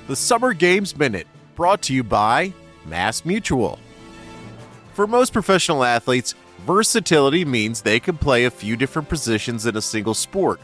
The Summer Games Minute, brought to you by Mass Mutual. For most professional athletes, versatility means they can play a few different positions in a single sport.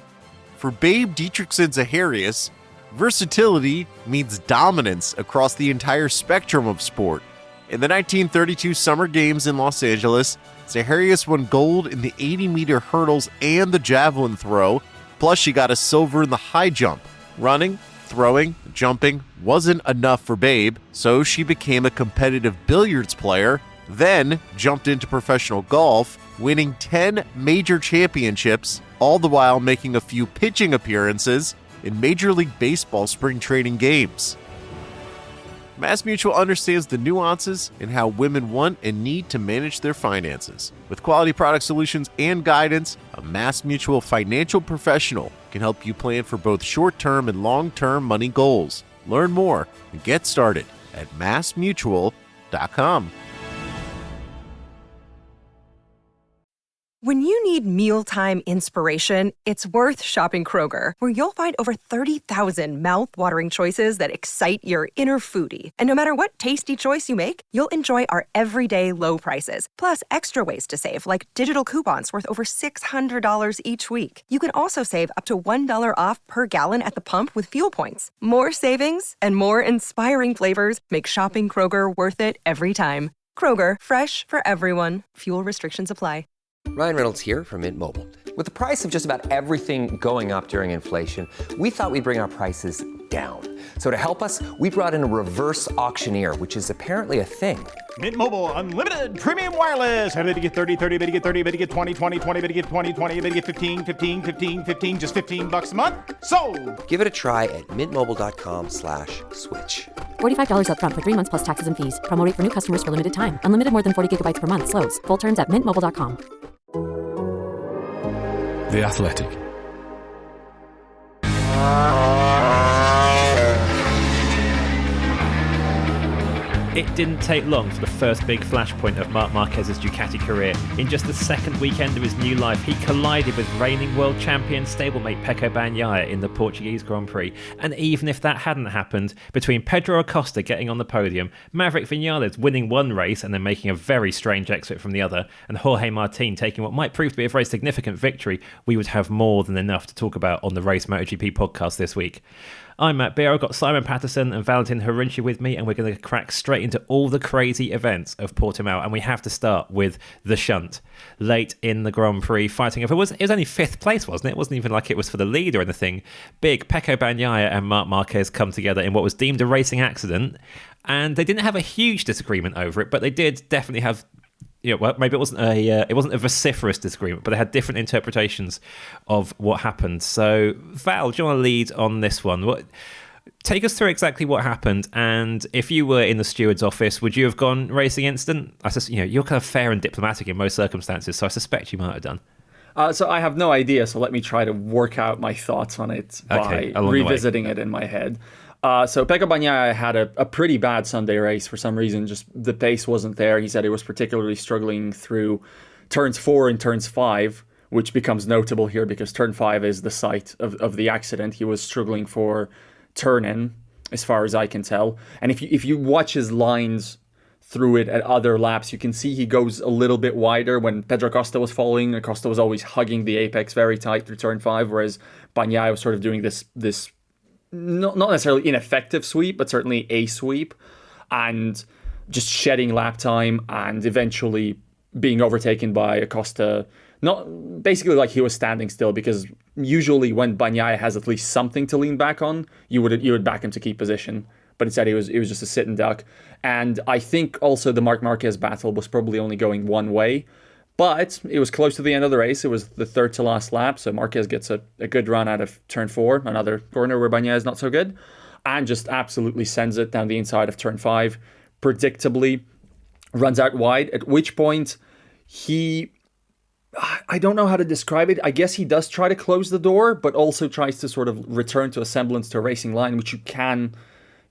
For Babe Dietrichson-Zaharias, versatility means dominance across the entire spectrum of sport. In the 1932 Summer Games in Los Angeles, Zaharias won gold in the 80-meter hurdles and the javelin throw, plus she got a silver in the high jump. Running, throwing, jumping wasn't enough for Babe, so she became a competitive billiards player, then jumped into professional golf, winning 10 major championships, all the while making a few pitching appearances in Major League Baseball spring training games. Mass Mutual understands the nuances in how women want and need to manage their finances. With quality product solutions and guidance, a Mass Mutual financial professional can help you plan for both short-term and long-term money goals. Learn more and get started at massmutual.com. When you need mealtime inspiration, it's worth shopping Kroger, where you'll find over 30,000 mouth-watering choices that excite your inner foodie. And no matter what tasty choice you make, you'll enjoy our everyday low prices, plus extra ways to save, like digital coupons worth over $600 each week. You can also save up to $1 off per gallon at the pump with fuel points. More savings and more inspiring flavors make shopping Kroger worth it every time. Kroger, fresh for everyone. Fuel restrictions apply. Ryan Reynolds here from Mint Mobile. With the price of just about everything going up during inflation, we thought we'd bring our prices down. So to help us, we brought in a reverse auctioneer, which is apparently a thing. Mint Mobile Unlimited Premium Wireless. How to get 30, 30, bit to get 30, bit to get 20, 20, 20, bit to get 20, 20, bit to get 15, 15, 15, 15, just $15 a month? Sold! Give it a try at mintmobile.com/switch. $45 up front for 3 months plus taxes and fees. Promo rate for new customers for limited time. Unlimited more than 40 gigabytes per month. Slows full terms at mintmobile.com. The Athletic. It didn't take long for the first big flashpoint of Marc Marquez's Ducati career. In just the second weekend of his new life, he collided with reigning world champion stablemate Pecco Bagnaia in the Portuguese Grand Prix. And even if that hadn't happened, between Pedro Acosta getting on the podium, Maverick Vinales winning one race and then making a very strange exit from the other, and Jorge Martin taking what might prove to be a very significant victory, we would have more than enough to talk about on the Race MotoGP podcast this week. I'm Matt Beer. I've got Simon Patterson and Valentin Khorounzhiy with me, and we're going to crack straight into all the crazy events of Portimao. And we have to start with the shunt. Late in the Grand Prix, fighting over. It was only fifth place, wasn't it? It wasn't even like it was for the lead or anything. Big Pecco Bagnaia and Marc Marquez come together in what was deemed a racing accident. And they didn't have a huge disagreement over it, but they did definitely have... well, maybe it wasn't a vociferous disagreement, but they had different interpretations of what happened. So, Val, do you want to lead on this one? Take us through exactly what happened, and if you were in the steward's office, would you have gone racing instant? You're kind of fair and diplomatic in most circumstances, so I suspect you might have done. So I have no idea, so let me try to work out my thoughts on it by revisiting it in my head. So Pecco Bagnaia had a pretty bad Sunday race for some reason. Just the pace wasn't there. He said he was particularly struggling through turns 4 and turns 5, which becomes notable here because turn 5 is the site of the accident. He was struggling for turn-in, as far as I can tell. And if you watch his lines through it at other laps, you can see he goes a little bit wider. When Pedro Acosta was following, Acosta was always hugging the apex very tight through turn 5, whereas Bagnaia was sort of doing this not necessarily ineffective sweep, but certainly a sweep, and just shedding lap time and eventually being overtaken by Acosta. Not basically like he was standing still, because usually when Bagnaia has at least something to lean back on, you would back him to keep position. But instead it was just a sit and duck. And I think also the Marc Marquez battle was probably only going one way. But it was close to the end of the race. It was the third to last lap, so Marquez gets a good run out of turn 4, another corner where Bagnaia is not so good, and just absolutely sends it down the inside of turn 5, predictably runs out wide, at which point I don't know how to describe it. I guess he does try to close the door, but also tries to sort of return to a semblance to a racing line, which you can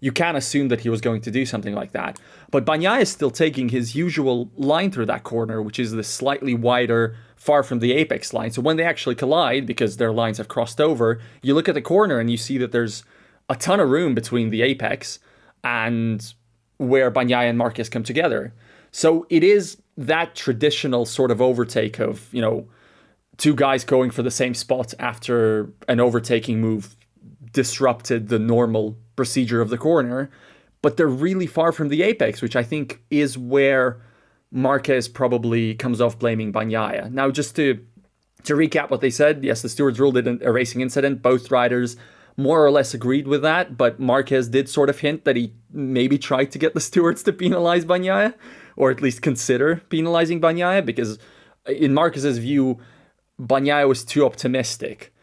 assume that he was going to do something like that. But Bagnaia is still taking his usual line through that corner, which is the slightly wider, far from the apex line. So when they actually collide, because their lines have crossed over, you look at the corner and you see that there's a ton of room between the apex and where Bagnaia and Marquez come together. So it is that traditional sort of overtake of, two guys going for the same spot after an overtaking move disrupted the normal procedure of the corner, but they're really far from the apex, which I think is where Marquez probably comes off blaming Bagnaia. Now, just to recap what they said, yes, the stewards ruled it a racing incident. Both riders more or less agreed with that, but Marquez did sort of hint that he maybe tried to get the stewards to penalize Bagnaia, or at least consider penalizing Bagnaia, because in Marquez's view, Bagnaia was too optimistic.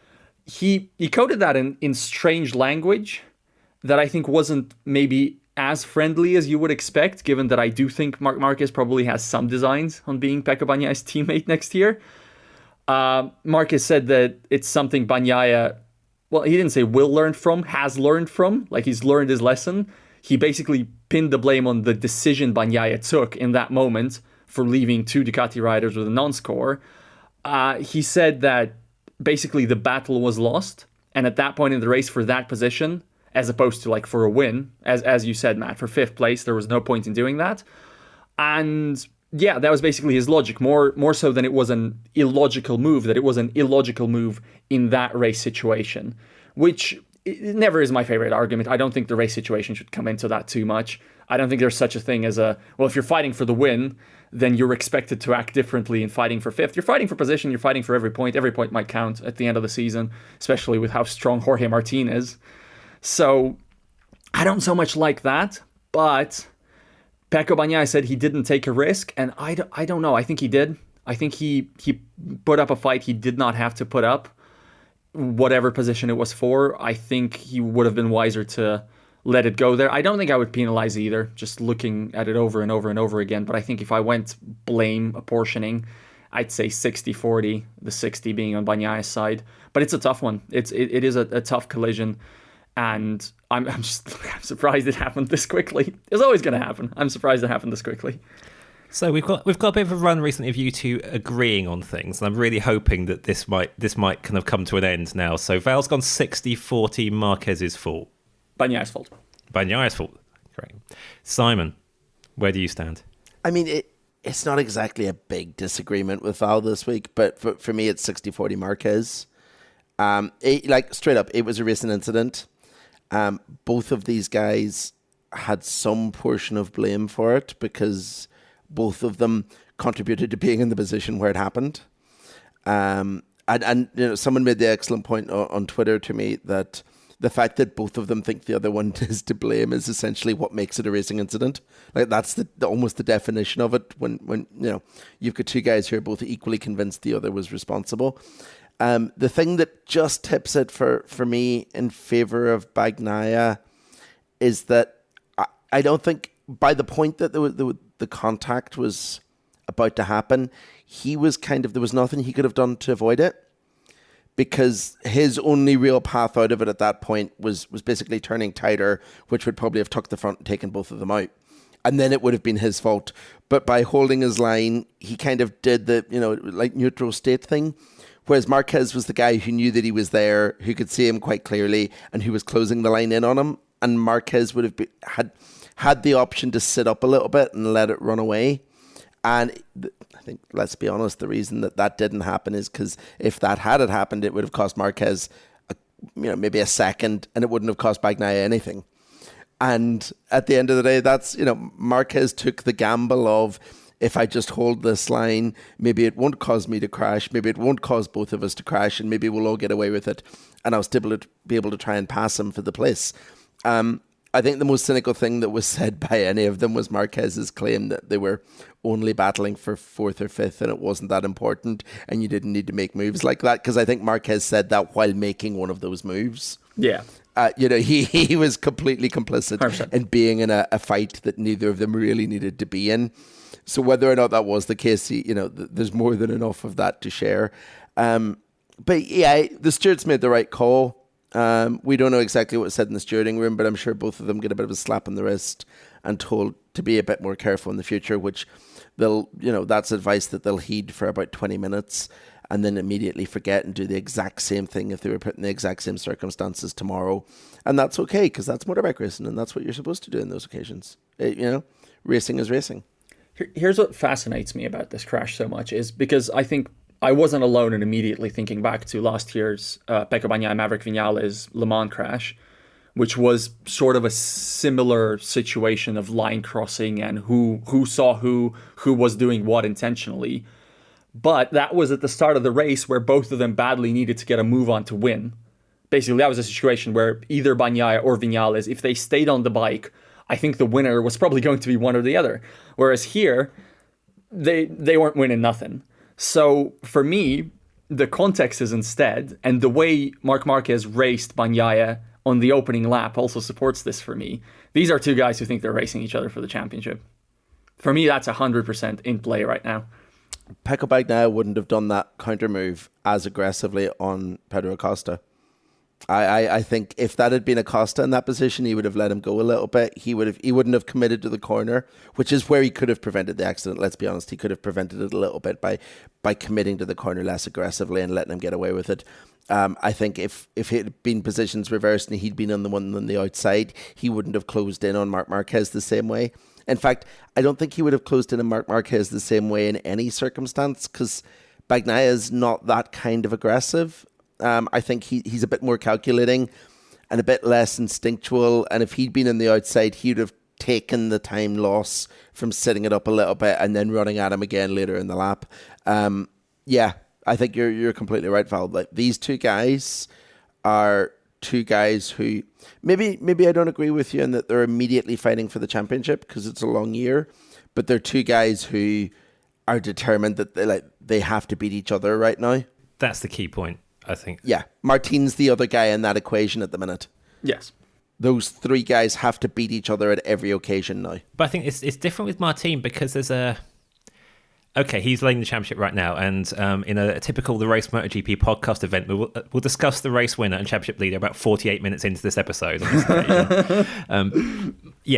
He coded that in strange language that I think wasn't maybe as friendly as you would expect, given that I do think Marquez probably has some designs on being Pecco Bagnaia's teammate next year. Marquez said that it's something Bagnaia, well, he didn't say will learn from, has learned from, like he's learned his lesson. He basically pinned the blame on the decision Bagnaia took in that moment for leaving two Ducati riders with a non-score. He said that basically the battle was lost, and at that point in the race for that position, as opposed to like for a win, as you said, Matt, for 5th place, there was no point in doing that. And yeah, that was basically his logic, more so than it was an illogical move, that it was an illogical move in that race situation, which it never is my favorite argument. I don't think the race situation should come into that too much. I don't think there's such a thing as if you're fighting for the win, then you're expected to act differently in fighting for 5th. You're fighting for position, you're fighting for every point. Every point might count at the end of the season, especially with how strong Jorge Martin is. So I don't so much like that, but Pecco Bagnaia said he didn't take a risk, and I don't know. I think he did. I think he put up a fight he did not have to put up, whatever position it was for. I think he would have been wiser to let it go there. I don't think I would penalize either, just looking at it over and over and over again. But I think if I went blame apportioning, I'd say 60-40, the 60 being on Bagnaia's side. But it's a tough one. It is a tough collision. And I'm surprised it happened this quickly. It's always going to happen. I'm surprised it happened this quickly. So we've got a bit of a run recently of you two agreeing on things, and I'm really hoping that this might kind of come to an end now. So Val's gone 60-40, Marquez's fault. Bagnaia's fault. Bagnaia's fault. Great. Simon, where do you stand? I mean, it's not exactly a big disagreement with Val this week, but for me, it's 60-40 Marquez. Straight up, it was a racing incident. Both of these guys had some portion of blame for it because both of them contributed to being in the position where it happened. And someone made the excellent point on Twitter to me that the fact that both of them think the other one is to blame is essentially what makes it a racing incident. Like that's almost the definition of it. When you've got two guys who are both equally convinced the other was responsible. The thing that just tips it for me in favor of Bagnaia is that I don't think by the point that the contact was about to happen, he was there was nothing he could have done to avoid it, because his only real path out of it at that point was basically turning tighter, which would probably have tucked the front and taken both of them out. And then it would have been his fault. But by holding his line, he kind of did the, neutral state thing. Whereas Marquez was the guy who knew that he was there, who could see him quite clearly, and who was closing the line in on him. And Marquez would have had the option to sit up a little bit and let it run away. And I think, let's be honest, the reason that didn't happen is because if that had happened, it would have cost Marquez, maybe a second, and it wouldn't have cost Bagnaia anything. And at the end of the day, that's, Marquez took the gamble of, if I just hold this line, maybe it won't cause me to crash, maybe it won't cause both of us to crash, and maybe we'll all get away with it, and I'll still be able to try and pass him for the place. I think the most cynical thing that was said by any of them was Marquez's claim that they were only battling for 4th or 5th and it wasn't that important and you didn't need to make moves like that, because I think Marquez said that while making one of those moves. Yeah. He was completely complicit 100%. In being in a fight that neither of them really needed to be in. So whether or not that was the case, there's more than enough of that to share. But yeah, the stewards made the right call. We don't know exactly what was said in the stewarding room, but I'm sure both of them get a bit of a slap on the wrist and told to be a bit more careful in the future, which that's advice that they'll heed for about 20 minutes. and then immediately forget and do the exact same thing if they were put in the exact same circumstances tomorrow. And that's okay, because that's motorbike racing, and that's what you're supposed to do in those occasions. Racing is racing. Here's what fascinates me about this crash so much is because I think I wasn't alone in immediately thinking back to last year's Pecco Bagnaia Maverick Vinales Le Mans crash, which was sort of a similar situation of line crossing and who saw who was doing what intentionally. But that was at the start of the race where both of them badly needed to get a move on to win. Basically, that was a situation where either Bagnaia or Vinales, if they stayed on the bike, I think the winner was probably going to be one or the other. Whereas here, they weren't winning nothing. So for me, the context is instead, and the way Marc Marquez raced Bagnaia on the opening lap also supports this for me. These are two guys who think they're racing each other for the championship. For me, that's 100% in play right now. Pecco Bagnaia wouldn't have done that counter move as aggressively on Pedro Acosta. I think if that had been Acosta in that position, he would have let him go a little bit. He wouldn't have committed to the corner, which is where he could have prevented the accident. Let's be honest, he could have prevented it a little bit by committing to the corner less aggressively and letting him get away with it. I think if it had been positions reversed and he'd been on the one on the outside, he wouldn't have closed in on Marc Marquez the same way. In fact, I don't think he would have closed in on Marc Marquez the same way in any circumstance, because Bagnaia is not that kind of aggressive. I think he's a bit more calculating and a bit less instinctual. And if he'd been on the outside, he'd have taken the time loss from setting it up a little bit and then running at him again later in the lap. I think you're completely right, Val. Like, these two guys are two guys who maybe I don't agree with you in that they're immediately fighting for the championship because it's a long year, but they're two guys who are determined that they have to beat each other right now. That's the key point, I think. Yeah, Martin's the other guy in that equation at the minute. Yes. Those three guys have to beat each other at every occasion now. But I think it's different with Martin because there's okay, he's leading the championship right now, and in a typical the Race MotoGP podcast event, we'll discuss the race winner and championship leader about 48 minutes into this episode.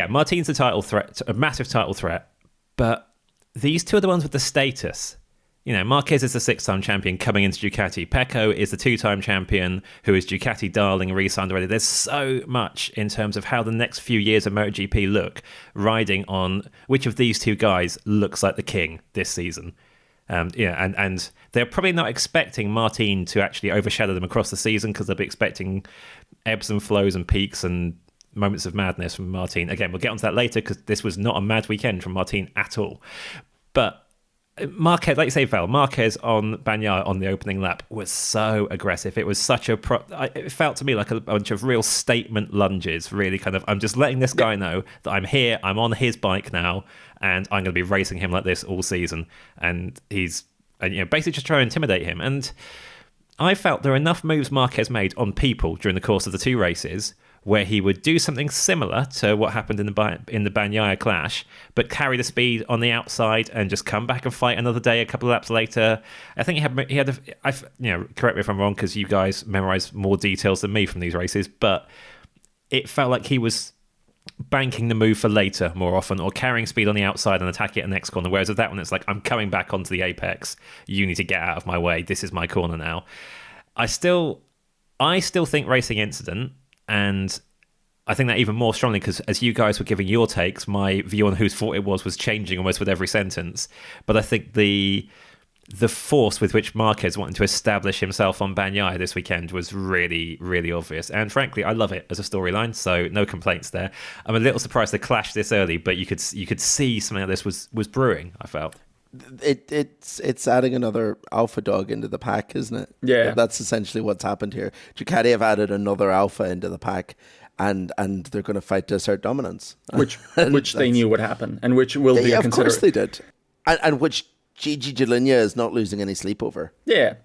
Martin's a title threat, a massive title threat, but these two are the ones with the status. You know, Marquez is the 6-time champion coming into Ducati. Pecco is the 2-time champion who is Ducati darling, re-signed already. There's so much in terms of how the next few years of MotoGP look, riding on which of these two guys looks like the king this season. And they're probably not expecting Martin to actually overshadow them across the season because they'll be expecting ebbs and flows and peaks and moments of madness from Martin. Again, we'll get onto that later because this was not a mad weekend from Martin at all. But Marquez, like you say, Val, Marquez on Bagnaia on the opening lap was so aggressive. It was such it felt to me like a bunch of real statement lunges, really kind of, I'm just letting this guy know that I'm here, I'm on his bike now, and I'm going to be racing him like this all season. And he's basically just trying to intimidate him. And I felt there were enough moves Marquez made on people during the course of the two races where he would do something similar to what happened in the Bagnaia clash, but carry the speed on the outside and just come back and fight another day a couple of laps later. I think he had correct me if I'm wrong because you guys memorize more details than me from these races, but it felt like he was banking the move for later more often, or carrying speed on the outside and attacking it at the next corner, whereas with that one it's like, I'm coming back onto the apex, you need to get out of my way, this is my corner now. I still think racing incident. And I think that even more strongly because as you guys were giving your takes, my view on whose fault it was changing almost with every sentence. But I think the force with which Marquez wanted to establish himself on Bagnaia this weekend was really, really obvious. And frankly, I love it as a storyline, so no complaints there. I'm a little surprised they clashed this early, but you could see something like this was brewing, I felt. It's adding another alpha dog into the pack, isn't it? Yeah. That's essentially what's happened here. Ducati have added another alpha into the pack, and they're going to fight to assert dominance. Which they knew would happen, and which will be a consideration. Of course they did. And which Gigi Giglia is not losing any sleep over. Yeah.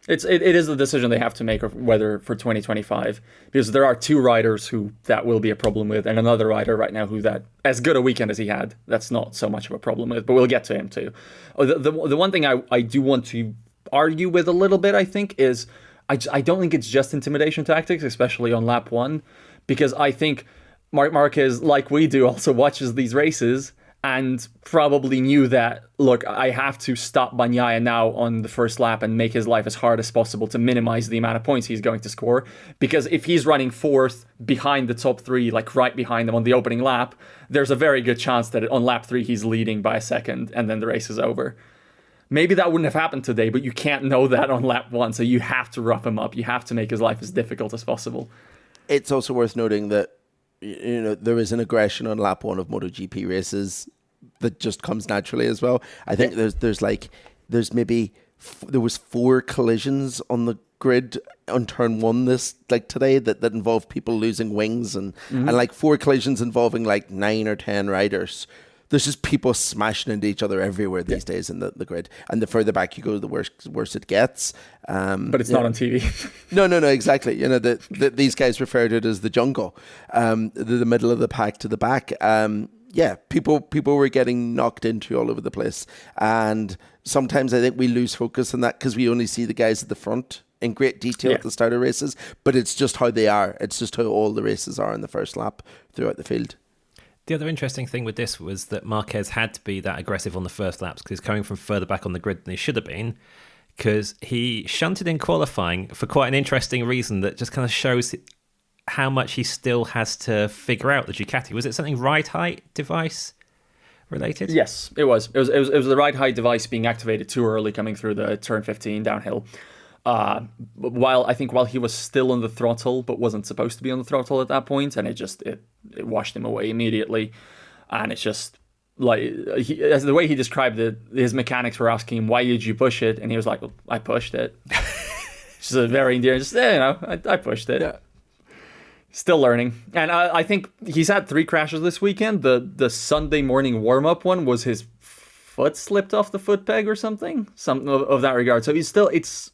It is the decision they have to make of whether for 2025, because there are two riders who that will be a problem with, and another rider right now who that, as good a weekend as he had, that's not so much of a problem with, but we'll get to him too. The one thing I do want to argue with a little bit, I think, is I don't think it's just intimidation tactics, especially on lap 1, because I think Marc Marquez, like we do, also watches these races and probably knew that, look, I have to stop Bagnaia now on the first lap and make his life as hard as possible to minimize the amount of points he's going to score. Because if he's running fourth behind the top three, like right behind them on the opening lap, there's a very good chance that on lap 3 he's leading by a second and then the race is over. Maybe that wouldn't have happened today, but you can't know that on lap 1, so you have to rough him up. You have to make his life as difficult as possible. It's also worth noting that there is an aggression on lap 1 of MotoGP races that just comes naturally as well. I think there was 4 collisions on the grid on turn 1 today that involved people losing wings and like 4 collisions involving like 9 or 10 riders. There's just people smashing into each other everywhere these days in the grid. And the further back you go, the worse it gets. But it's not on TV. No, exactly. These guys refer to it as the jungle, the middle of the pack to the back. People were getting knocked into all over the place. And sometimes I think we lose focus on that because we only see the guys at the front in great detail at the start of races. But it's just how they are. It's just how all the races are in the first lap throughout the field. The other interesting thing with this was that Marquez had to be that aggressive on the first laps because he's coming from further back on the grid than he should have been, because he shunted in qualifying for quite an interesting reason that just kind of shows how much he still has to figure out the Ducati. Was it something ride height device related? Yes, it was. It was the ride height device being activated too early coming through the turn 15 downhill. While he was still on the throttle but wasn't supposed to be on the throttle at that point, and it washed him away immediately. And it's just like as the way he described it, his mechanics were asking him, "Why did you push it?" And he was like, "Well, I pushed it." Just a very endearing, I pushed it. Yeah. Still learning. And I think he's had 3 crashes this weekend. The Sunday morning warm-up one was his foot slipped off the foot peg or something of that regard. So it's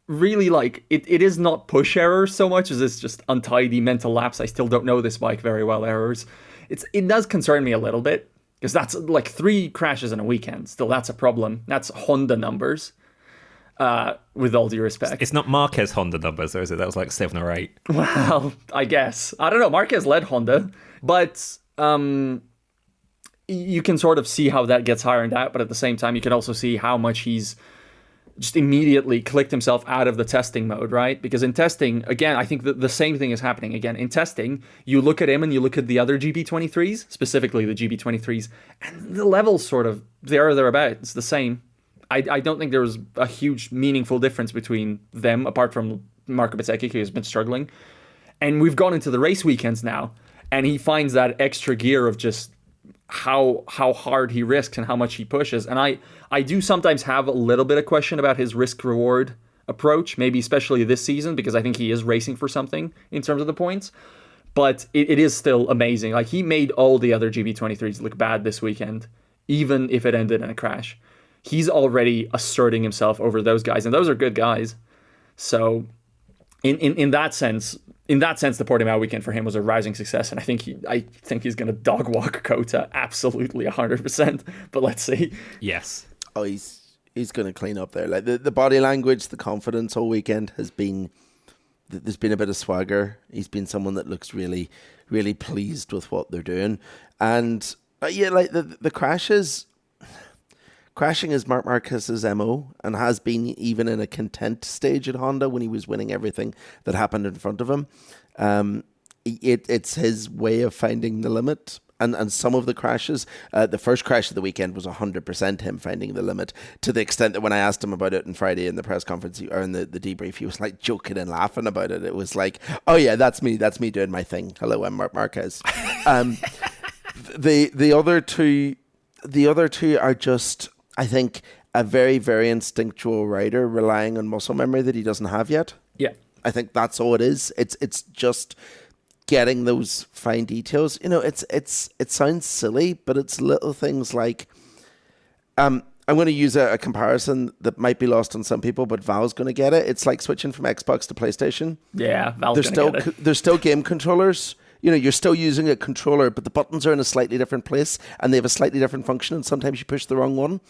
really like it is not push errors so much as it's just untidy mental lapse. I still don't know this bike very well errors. It does concern me a little bit because that's like 3 crashes in a weekend. Still, that's a problem. That's Honda numbers. With all due respect, it's not Marquez Honda numbers, or is it? That was like 7 or 8. Well, I guess I don't know. Marquez led Honda, but you can sort of see how that gets ironed out. But at the same time, you can also see how much he's just immediately clicked himself out of the testing mode, right? Because in testing, again, I think the same thing is happening again. In testing, you look at him and you look at the other GP23s, specifically the GP23s, and the levels sort of there or thereabouts. It's the same. I don't think there was a huge meaningful difference between them, apart from Marco Bezzecchi, who has been struggling. And we've gone into the race weekends now, and he finds that extra gear of just how hard he risks and how much he pushes. And I do sometimes have a little bit of question about his risk-reward approach, maybe especially this season, because I think he is racing for something in terms of the points. But it is still amazing. Like, he made all the other GP23s look bad this weekend, even if it ended in a crash. He's already asserting himself over those guys, and those are good guys. So in that sense, the Portimao weekend for him was a rousing success, and I think he's going to dog walk Kota absolutely 100%. But let's see. Yes. Oh, he's going to clean up there. Like the body language, the confidence all weekend has been. There's been a bit of swagger. He's been someone that looks really, really pleased with what they're doing, and like the crashes. Crashing is Marc Marquez's MO and has been even in a content stage at Honda when he was winning everything that happened in front of him. It's his way of finding the limit. And some of the crashes, the first crash of the weekend was 100% him finding the limit, to the extent that when I asked him about it on Friday in the press conference or in the debrief, he was like joking and laughing about it. It was like, oh yeah, that's me doing my thing. Hello, I'm Marc Marquez. The other two are just, I think, a very, very instinctual rider relying on muscle memory that he doesn't have yet. Yeah. I think that's all it is. It's just getting those fine details. It sounds silly, but it's little things like, I'm going to use a comparison that might be lost on some people, but Val's going to get it. It's like switching from Xbox to PlayStation. Yeah, Val's going to get it. There's still game controllers. You're still using a controller, but the buttons are in a slightly different place and they have a slightly different function, and sometimes you push the wrong one.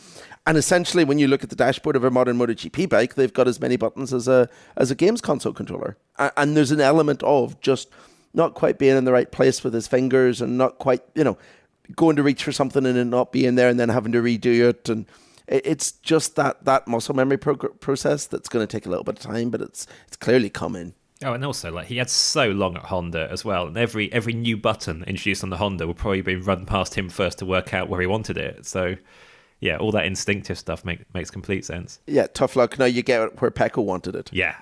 And essentially, when you look at the dashboard of a modern MotoGP bike, they've got as many buttons as a games console controller. And there's an element of just not quite being in the right place with his fingers and not quite, going to reach for something and it not being there and then having to redo it. And it's just that muscle memory process that's going to take a little bit of time, but it's clearly coming. Oh, and also, like, he had so long at Honda as well, and every new button introduced on the Honda would probably be run past him first to work out where he wanted it. So, yeah, all that instinctive stuff makes complete sense. Yeah, tough luck. Now you get where Pecco wanted it. Yeah.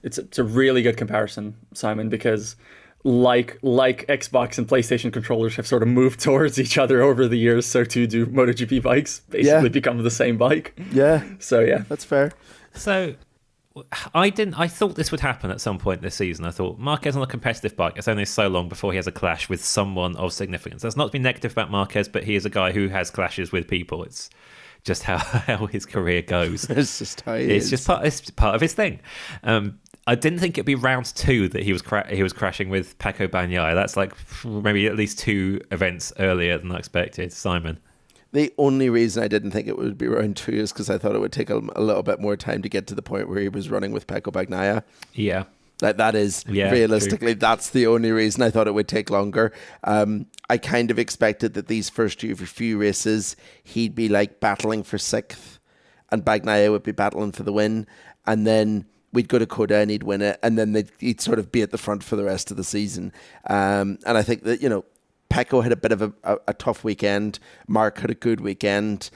It's a really good comparison, Simon, because like Xbox and PlayStation controllers have sort of moved towards each other over the years, so too do MotoGP bikes basically become the same bike. Yeah. So, yeah. That's fair. So... I thought this would happen at some point this season. I thought Marquez on a competitive bike, it's only so long before he has a clash with someone of significance. That's not to be negative about Marquez, but he is a guy who has clashes with people. It's just how his career goes. It's just how he is. It's part of his thing. I didn't think it'd be round 2 that he was crashing with Pecco Bagnaia. That's like maybe at least 2 events earlier than I expected. Simon? The only reason I didn't think it would be round 2 is because I thought it would take a little bit more time to get to the point where he was running with Pecco Bagnaia. Yeah. Like that is, realistically, that's the only reason I thought it would take longer. I kind of expected that these first few races, he'd be like battling for 6th and Bagnaia would be battling for the win. And then we'd go to Coda and he'd win it. And then he'd sort of be at the front for the rest of the season. And I think that, Pecco had a bit of a tough weekend. Marc had a good weekend.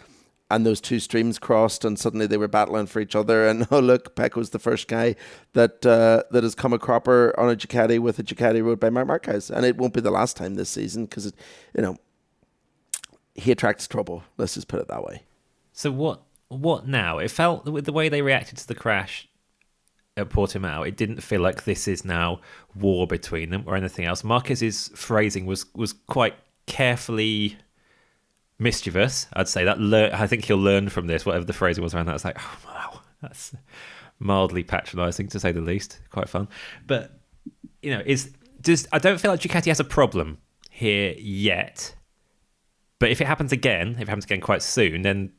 And those 2 streams crossed and suddenly they were battling for each other. And oh, look, Pecco's the first guy that has come a cropper on a Ducati with a Ducati rode by Marc Marquez. And it won't be the last time this season because, he attracts trouble. Let's just put it that way. So what now? It felt, with the way they reacted to the crash at Portimao, it didn't feel like this is now war between them or anything else. Marquez's phrasing was quite carefully mischievous, I'd say. I think he'll learn from this, whatever the phrasing was around that. It's like, oh, wow, that's mildly patronising, to say the least. Quite fun. But, I don't feel like Ducati has a problem here yet. But if it happens again quite soon, then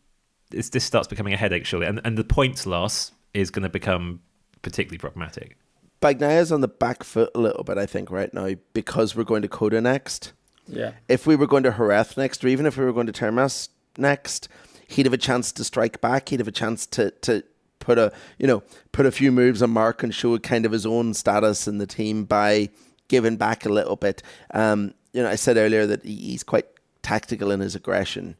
this starts becoming a headache, surely. And the points loss is going to become particularly problematic. Bagnaia's on the back foot a little bit, I think, right now, because we're going to Coda next. Yeah. If we were going to Jerez next, or even if we were going to Termas next, he'd have a chance to strike back. He'd have a chance to put a few moves on Marc and show kind of his own status in the team by giving back a little bit. I said earlier that he's quite tactical in his aggression.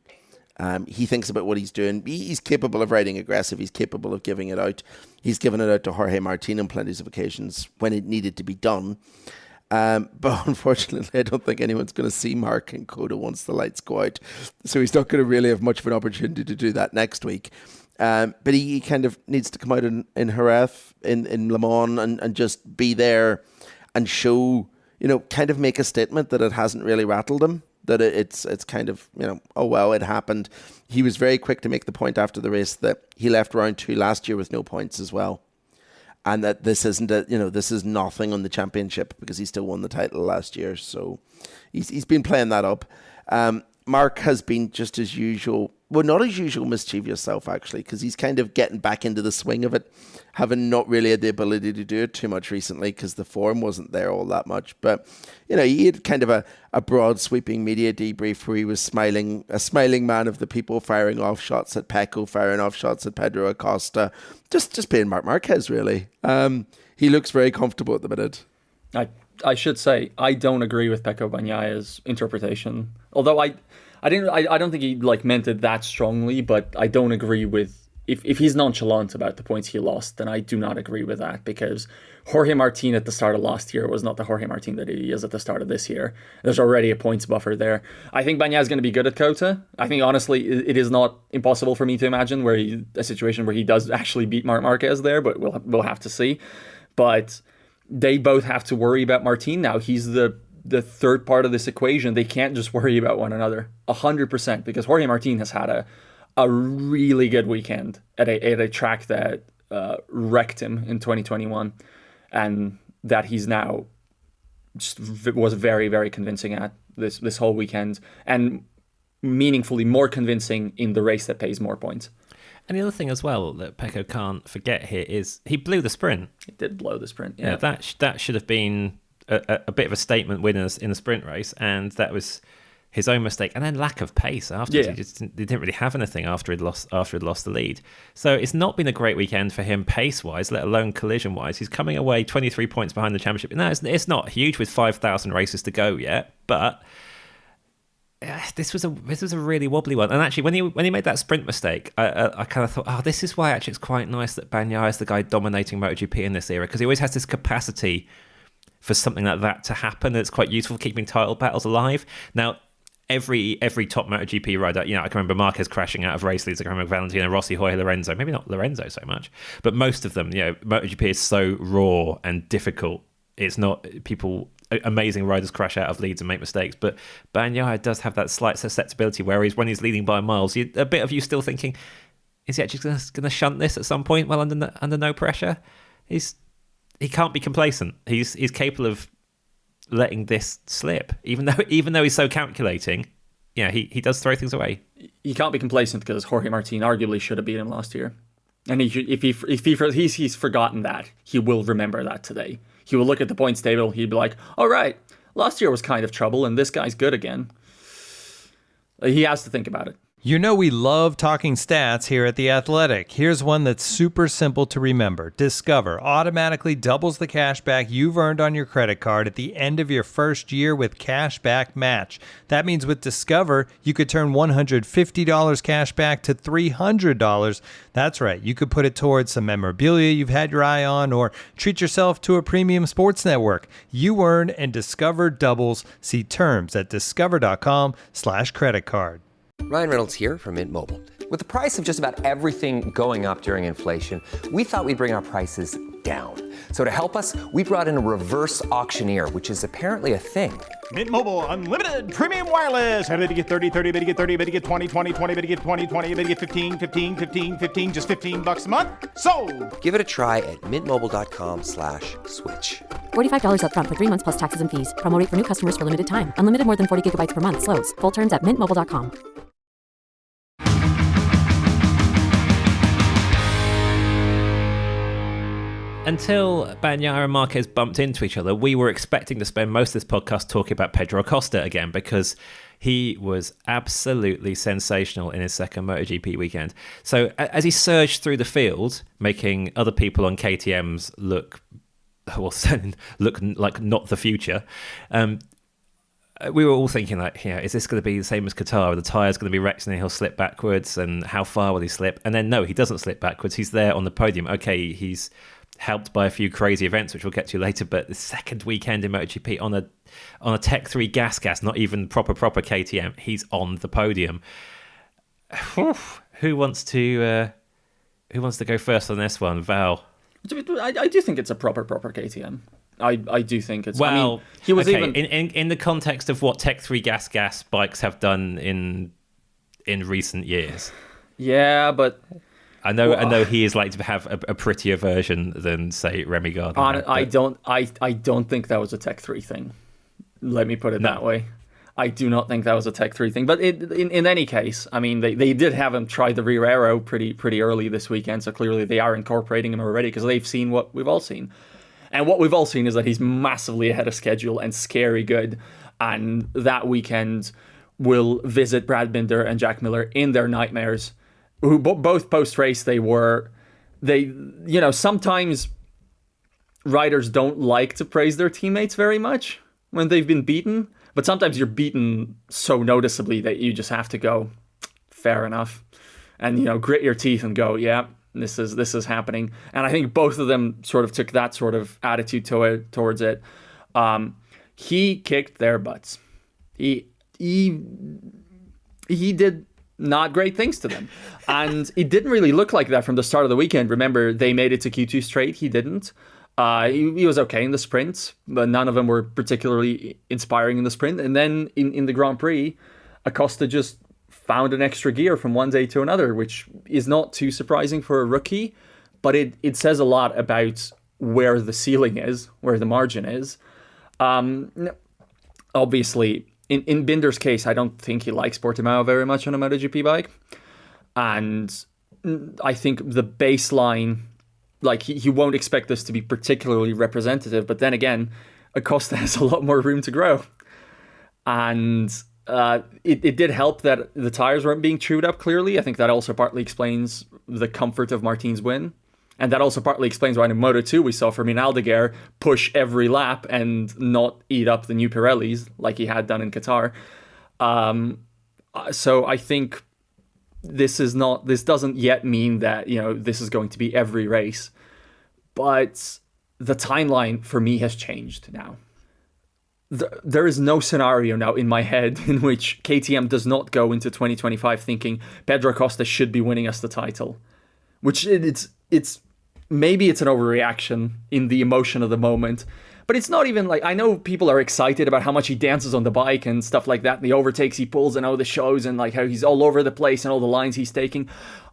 He thinks about what he's doing. He's capable of riding aggressive. He's capable of giving it out. He's given it out to Jorge Martin on plenty of occasions when it needed to be done. But unfortunately, I don't think anyone's going to see Marc in Coda once the lights go out. So he's not going to really have much of an opportunity to do that next week. But he kind of needs to come out in Jerez, in Le Mans, and just be there and show, kind of make a statement that it hasn't really rattled him. That it's kind of, oh, well, it happened. He was very quick to make the point after the race that he left round 2 last year with no points as well. And that this isn't this is nothing on the championship because he still won the title last year. So he's been playing that up. Marc has been just as usual. Well, not as usual mischievous self, actually, because he's kind of getting back into the swing of it, having not really had the ability to do it too much recently because the form wasn't there all that much. But, he had kind of a broad sweeping media debrief where he was a smiling man of the people, firing off shots at Pecco, firing off shots at Pedro Acosta, just being Marc Marquez, really. He looks very comfortable at the minute. I should say, I don't agree with Pecco Bagnaia's interpretation. Although I don't think he meant it that strongly, but I don't agree with if he's nonchalant about the points he lost, then I do not agree with that because Jorge Martin at the start of last year was not the Jorge Martin that he is at the start of this year. There's already a points buffer there. I think Bagnaia is going to be good at Kota. I think honestly it is not impossible for me to imagine a situation where he does actually beat Marc Marquez there, but we'll have to see. But they both have to worry about Martin now. He's the third part of this equation. They can't just worry about one another 100% because Jorge Martin has had a really good weekend at a track that wrecked him in 2021 and that he's now just was very, very convincing at this whole weekend and meaningfully more convincing in the race that pays more points. And the other thing as well that Pecco can't forget here is he blew the sprint. He did blow the sprint, yeah. That should have been a bit of a statement win in a sprint race, and that was his own mistake, and then lack of pace afterwards. Yeah. He didn't really have anything after he'd lost the lead. So it's not been a great weekend for him pace-wise, let alone collision-wise. He's coming away 23 points behind the championship. No, it's not huge with 5,000 races to go yet, but this was a really wobbly one. And actually, when he made that sprint mistake, I kind of thought, oh, this is why actually it's quite nice that Bagnaia is the guy dominating MotoGP in this era, because he always has this capacity for something like that to happen. That's quite useful for keeping title battles alive. Now, every top MotoGP rider, I can remember Marquez crashing out of race leads. I can remember Valentin, Rossi, Jorge, Lorenzo. Maybe not Lorenzo so much, but most of them, MotoGP is so raw and difficult. It's not amazing riders crash out of leads and make mistakes, but Bagnaia does have that slight susceptibility where when he's leading by miles, a bit of you still thinking, is he actually going to shunt this at some point while under no pressure? He can't be complacent. He's capable of letting this slip, even though he's so calculating. He does throw things away. He can't be complacent because Jorge Martin arguably should have beat him last year, and he's forgotten that, he will remember that today. He will look at the points table. He'd be like, "All right, last year was kind of trouble, and this guy's good again." He has to think about it. We love talking stats here at The Athletic. Here's one that's super simple to remember. Discover automatically doubles the cash back you've earned on your credit card at the end of your first year with Cash Back Match. That means with Discover, you could turn $150 cash back to $300. That's right. You could put it towards some memorabilia you've had your eye on, or treat yourself to a premium sports network. You earn and Discover doubles. See terms at discover.com/credit card. Ryan Reynolds here from Mint Mobile. With the price of just about everything going up during inflation, we thought we'd bring our prices down. So to help us, we brought in a reverse auctioneer, which is apparently a thing. Mint Mobile Unlimited Premium Wireless. How to get 30, 30, bit to get 30, bit to get 20, 20, 20, bit to get 20, 20, bit to get 15, 15, 15, 15, just $15 a month? Sold! Give it a try at mintmobile.com/switch. $45 up front for 3 months plus taxes and fees. Promo rate for new customers for limited time. Unlimited more than 40 gigabytes per month. Slows full terms at mintmobile.com. Until Bagnaia and Marquez bumped into each other, we were expecting to spend most of this podcast talking about Pedro Acosta again, because he was absolutely sensational in his second MotoGP weekend. So as he surged through the field, making other people on KTMs look like not the future, we were all thinking, like, is this going to be the same as Qatar? Are the tyres going to be wrecked and he'll slip backwards? And how far will he slip? And then no, he doesn't slip backwards. He's there on the podium. Okay, he's helped by a few crazy events, which we'll get to later, but the second weekend in MotoGP on a Tech 3 gas, not even proper KTM, he's on the podium. Who wants to go first on this one? Val? I do think it's a proper KTM. I do think it's... Well, I mean, he was okay, even... in the context of what Tech 3 gas bikes have done in recent years. Yeah, but... I know he is like to have a prettier version than, say, Remy Gardner. I don't think that was a Tech 3 thing. Let me put it that way. I do not think that was a Tech 3 thing. But in any case, I mean, they did have him try the rear aero pretty early this weekend, so clearly they are incorporating him already because they've seen what we've all seen. And what we've all seen is that he's massively ahead of schedule and scary good. And that weekend will visit Brad Binder and Jack Miller in their nightmares, who both post-race sometimes riders don't like to praise their teammates very much when they've been beaten, but sometimes you're beaten so noticeably that you just have to go, fair enough, and grit your teeth and go, yeah, this is happening. And I think both of them sort of took that sort of attitude towards it. He kicked their butts. He did not great things to them. And it didn't really look like that from the start of the weekend. Remember, they made it to Q2 straight. He didn't. He was okay in the sprints, but none of them were particularly inspiring in the sprint. And then in the Grand Prix, Acosta just found an extra gear from one day to another, which is not too surprising for a rookie, but it says a lot about where the ceiling is, where the margin is. Obviously, in Binder's case, I don't think he likes Portimao very much on a MotoGP bike. And I think the baseline, like he won't expect this to be particularly representative. But then again, Acosta has a lot more room to grow. And it did help that the tires weren't being chewed up clearly. I think that also partly explains the comfort of Martin's win. And that also partly explains why in Moto2 we saw Fermin Aldeguer push every lap and not eat up the new Pirellis like he had done in Qatar. So I think this doesn't yet mean that, this is going to be every race. But the timeline for me has changed now. There is no scenario now in my head in which KTM does not go into 2025 thinking Pedro Acosta should be winning us the title. Which it's maybe it's an overreaction in the emotion of the moment, but it's not even like, I know people are excited about how much he dances on the bike and stuff like that, and the overtakes he pulls and all the shows and like how he's all over the place and all the lines he's taking.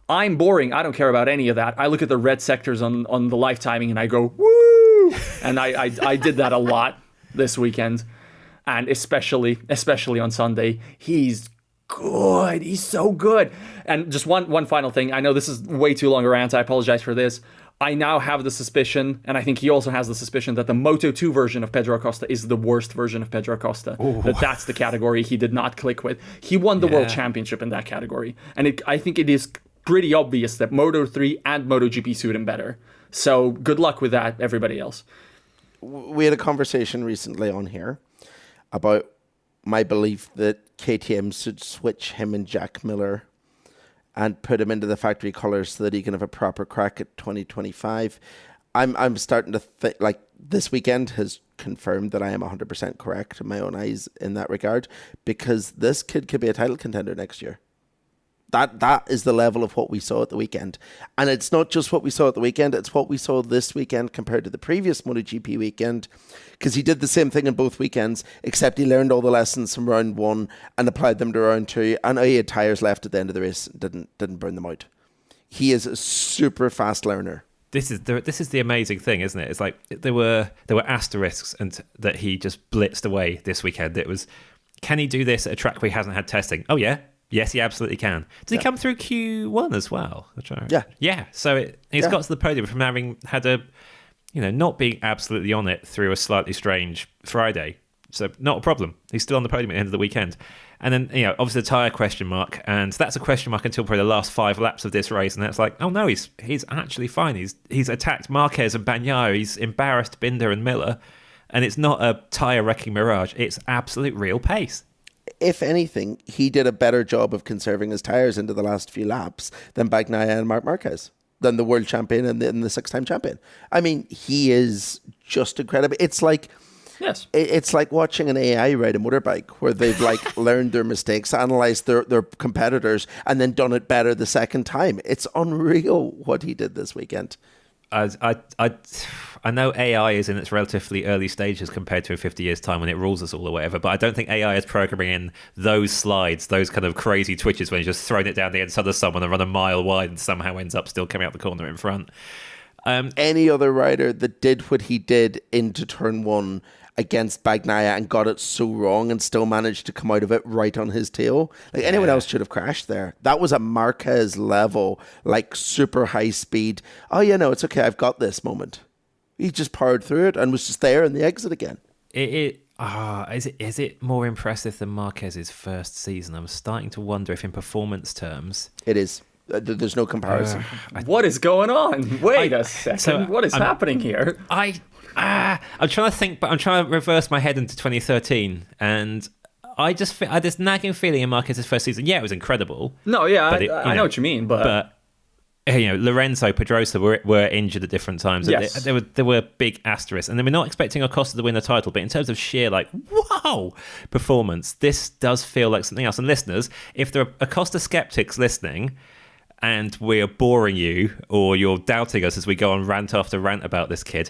I'm boring. I don't care about any of that. I look at the red sectors on the live timing and I go, woo! And I did that a lot this weekend. And especially on Sunday, he's good. He's so good. And just one final thing. I know this is way too long a rant. I apologize for this. I now have the suspicion, and I think he also has the suspicion, that the Moto2 version of Pedro Acosta is the worst version of Pedro Acosta. That's the category he did not click with. He won the World Championship in that category. And I think it is pretty obvious that Moto3 and MotoGP suit him better. So good luck with that, everybody else. We had a conversation recently on here about my belief that KTM should switch him and Jack Miller and put him into the factory colours so that he can have a proper crack at 2025. I'm starting to think, like, this weekend has confirmed that I am 100% correct in my own eyes in that regard, because this kid could be a title contender next year. That is the level of what we saw at the weekend. And it's not just what we saw at the weekend, it's what we saw this weekend compared to the previous MotoGP weekend, because he did the same thing in both weekends, except he learned all the lessons from round one and applied them to round two, and he had tyres left at the end of the race and didn't burn them out. He is a super fast learner. This is the amazing thing, isn't it? It's like there were asterisks and that he just blitzed away this weekend. It was, can he do this at a track where he hasn't had testing? Oh yeah. Yes, he absolutely can. Did he come through Q1 as well? Yeah. So he's got to the podium from having had not being absolutely on it through a slightly strange Friday. So not a problem. He's still on the podium at the end of the weekend. And then, obviously the tyre question mark. And that's a question mark until probably the last 5 laps of this race. And that's like, oh no, he's actually fine. He's attacked Marquez and Bagnaia. He's embarrassed Binder and Miller. And it's not a tyre wrecking mirage. It's absolute real pace. If anything, he did a better job of conserving his tyres into the last few laps than Bagnaia and Marc Marquez, than the world champion and the 6-time champion. I mean, he is just incredible. It's like, it's like watching an AI ride a motorbike where they've learned their mistakes, analysed their competitors, and then done it better the second time. It's unreal what he did this weekend. I know AI is in its relatively early stages compared to in 50 years' time when it rules us all or whatever, but I don't think AI is programming in those slides, those kind of crazy twitches when you're just throwing it down the inside of someone and run a mile wide and somehow ends up still coming out the corner in front. Any other rider that did what he did into turn one against Bagnaia and got it so wrong and still managed to come out of it right on his tail. Anyone else should have crashed there. That was a Marquez level, super high speed. Oh yeah, no, it's okay, I've got this moment. He just powered through it and was just there in the exit again. Is it more impressive than Marquez's first season? I'm starting to wonder if in performance terms... It is. There's no comparison. What is going on? Wait a second. What is happening here? I'm trying to think, but I'm trying to reverse my head into 2013, and I had this nagging feeling in Marquez's first season. Yeah, it was incredible. No, yeah, I know what you mean, but Lorenzo, Pedrosa were injured at different times. Yes. There were big asterisks, and then we're not expecting Acosta to win the title, but in terms of sheer wow performance, this does feel like something else. And listeners, if there are Acosta skeptics listening, and we're boring you or you're doubting us as we go on rant after rant about this kid,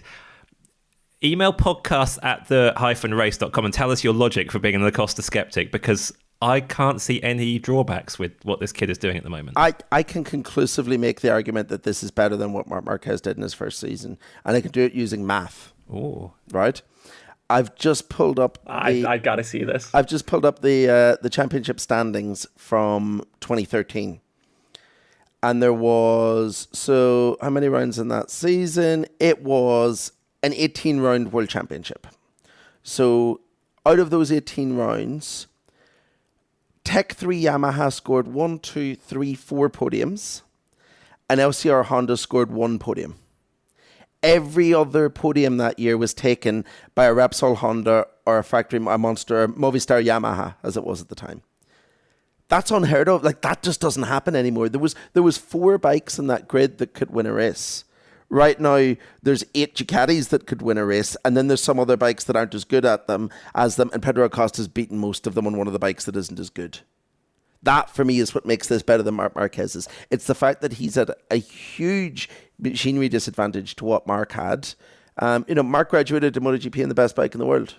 email podcasts@the-race.com and tell us your logic for being an Acosta skeptic, because I can't see any drawbacks with what this kid is doing at the moment. I can conclusively make the argument that this is better than what Marc Marquez did in his first season, and I can do it using math. Oh, right. I've just pulled up. I gotta see this. I've just pulled up the championship standings from 2013. And there was, so how many rounds in that season? It was an 18-round world championship. So out of those 18 rounds, Tech 3 Yamaha scored 1, 2, 3, 4 podiums, and LCR Honda scored 1 podium. Every other podium that year was taken by a Repsol Honda or a Monster, Movistar Yamaha, as it was at the time. That's unheard of. Like, that just doesn't happen anymore. There was 4 bikes in that grid that could win a race. Right now, there's 8 Ducatis that could win a race, and then there's some other bikes that aren't as good at them as them, and Pedro Acosta's beaten most of them on one of the bikes that isn't as good. That, for me, is what makes this better than Marc Marquez's. It's the fact that he's at a huge machinery disadvantage to what Marc had. Marc graduated to MotoGP in the best bike in the world.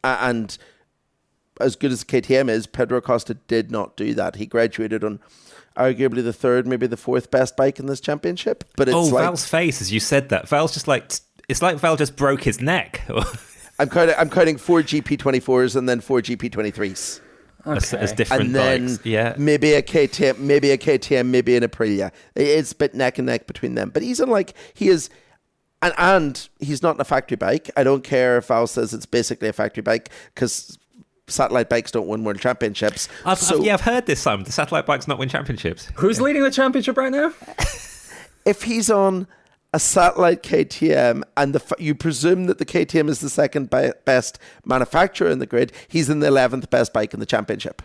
And as good as the KTM is, Pedro Acosta did not do that. He graduated on arguably the 3rd, maybe the 4th best bike in this championship. But it's Val's face as you said that. Val's just like, it's like Val just broke his neck. I'm counting 4 GP24s and then 4 GP23s. Okay. As different and then bikes. Yeah. maybe a KTM, maybe an Aprilia. It's a bit neck and neck between them. But he's and he's not in a factory bike. I don't care if Val says it's basically a factory bike, because satellite bikes don't win world championships. I've heard this, Simon. The satellite bikes not win championships. Who's leading the championship right now? If he's on a satellite KTM and you presume that the KTM is the second best manufacturer in the grid, he's in the 11th best bike in the championship.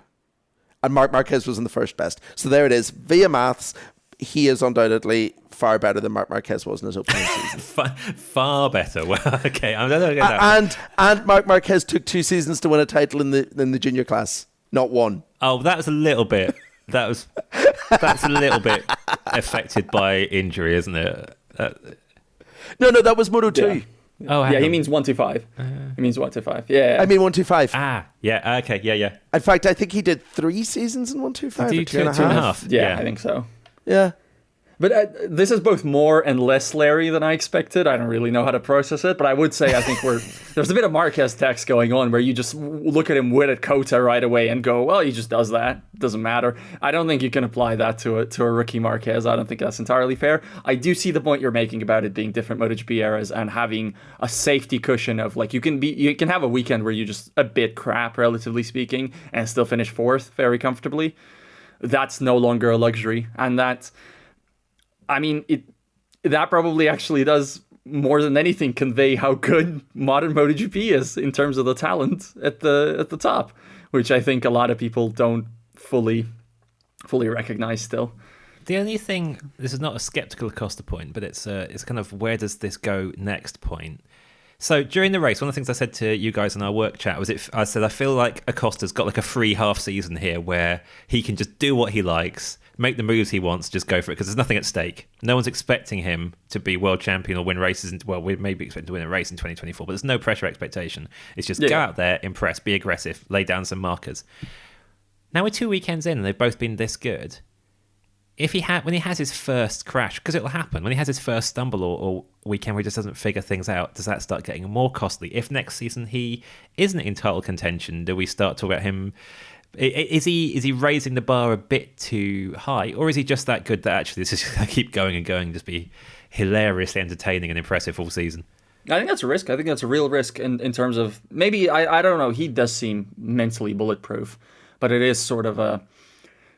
And Marc Marquez was in the first best. So there it is. Via maths, he is undoubtedly far better than Marc Marquez was in his opening season. Far better. Well, okay. I'm going to get that. And Marc Marquez took 2 seasons to win a title in the junior class, not 1. Oh, that was a little bit. That's a little bit affected by injury, isn't it? No, that was Moto 2. Yeah. Oh, he means 125. He means 125. Yeah. I mean 125. Yeah. Okay. Yeah. In fact, I think he did 3 seasons in 125. Did he 2.5? Yeah, I think so. Yeah. But this is both more and less Larry than I expected. I don't really know how to process it, but I would say I think there's a bit of Marquez text going on where you just look at him win at Kota right away and go, well, he just does that. Doesn't matter. I don't think you can apply that to a rookie Marquez. I don't think that's entirely fair. I do see the point you're making about it being different MotoGP eras and having a safety cushion of, like, you can have a weekend where you're just a bit crap, relatively speaking, and still finish 4th very comfortably. That's no longer a luxury, and that probably actually does more than anything convey how good modern MotoGP is in terms of the talent at the top, which I think a lot of people don't fully recognize still. The only thing, this is not a skeptical Acosta point, but it's kind of where does this go next point. So during the race, one of the things I said to you guys in our work chat was I said I feel like Acosta's got like a free half season here where he can just do what he likes, make the moves he wants, just go for it, because there's nothing at stake. No one's expecting him to be world champion or win races. We may be expecting to win a race in 2024, but there's no pressure expectation. It's just go out there, impress, be aggressive, lay down some markers. Now we're 2 weekends in and they've both been this good. When he has his first crash, because it'll happen, when he has his first stumble or weekend where he just doesn't figure things out, does that start getting more costly? If next season he isn't in title contention, do we start talking about him? Is he raising the bar a bit too high, or is he just that good that actually this is going to keep going and going, just be hilariously entertaining and impressive all season? I think that's a risk. I think that's a real risk in terms of maybe, I don't know, he does seem mentally bulletproof, but it is sort of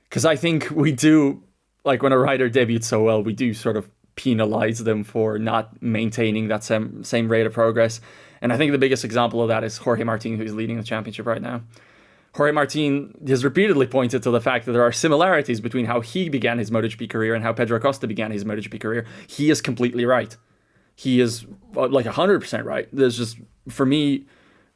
because I think we do, like when a rider debuts so well, we do sort of penalize them for not maintaining that same rate of progress. And I think the biggest example of that is Jorge Martin, who's leading the championship right now. Jorge Martin has repeatedly pointed to the fact that there are similarities between how he began his MotoGP career and how Pedro Acosta began his MotoGP career. He is completely right. He is like 100% right. There's just, for me,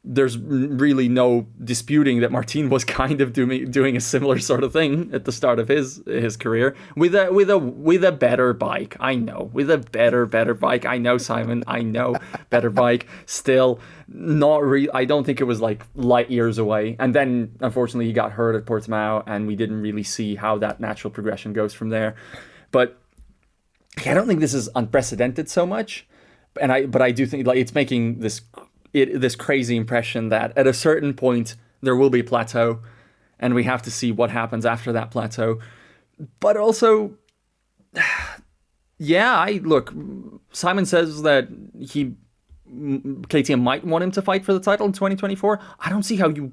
there's really no disputing that Martin was kind of doing a similar sort of thing at the start of his career with a better bike. I know, with a better bike. I know, Simon. I know, better bike. Still, not really. I don't think it was like light years away. And then, unfortunately, he got hurt at Portimao, and we didn't really see how that natural progression goes from there. But I don't think this is unprecedented so much. But I do think like it's making this crazy impression that at a certain point there will be a plateau and we have to see what happens after that plateau. But also, look, Simon says that KTM might want him to fight for the title in 2024. I don't see how you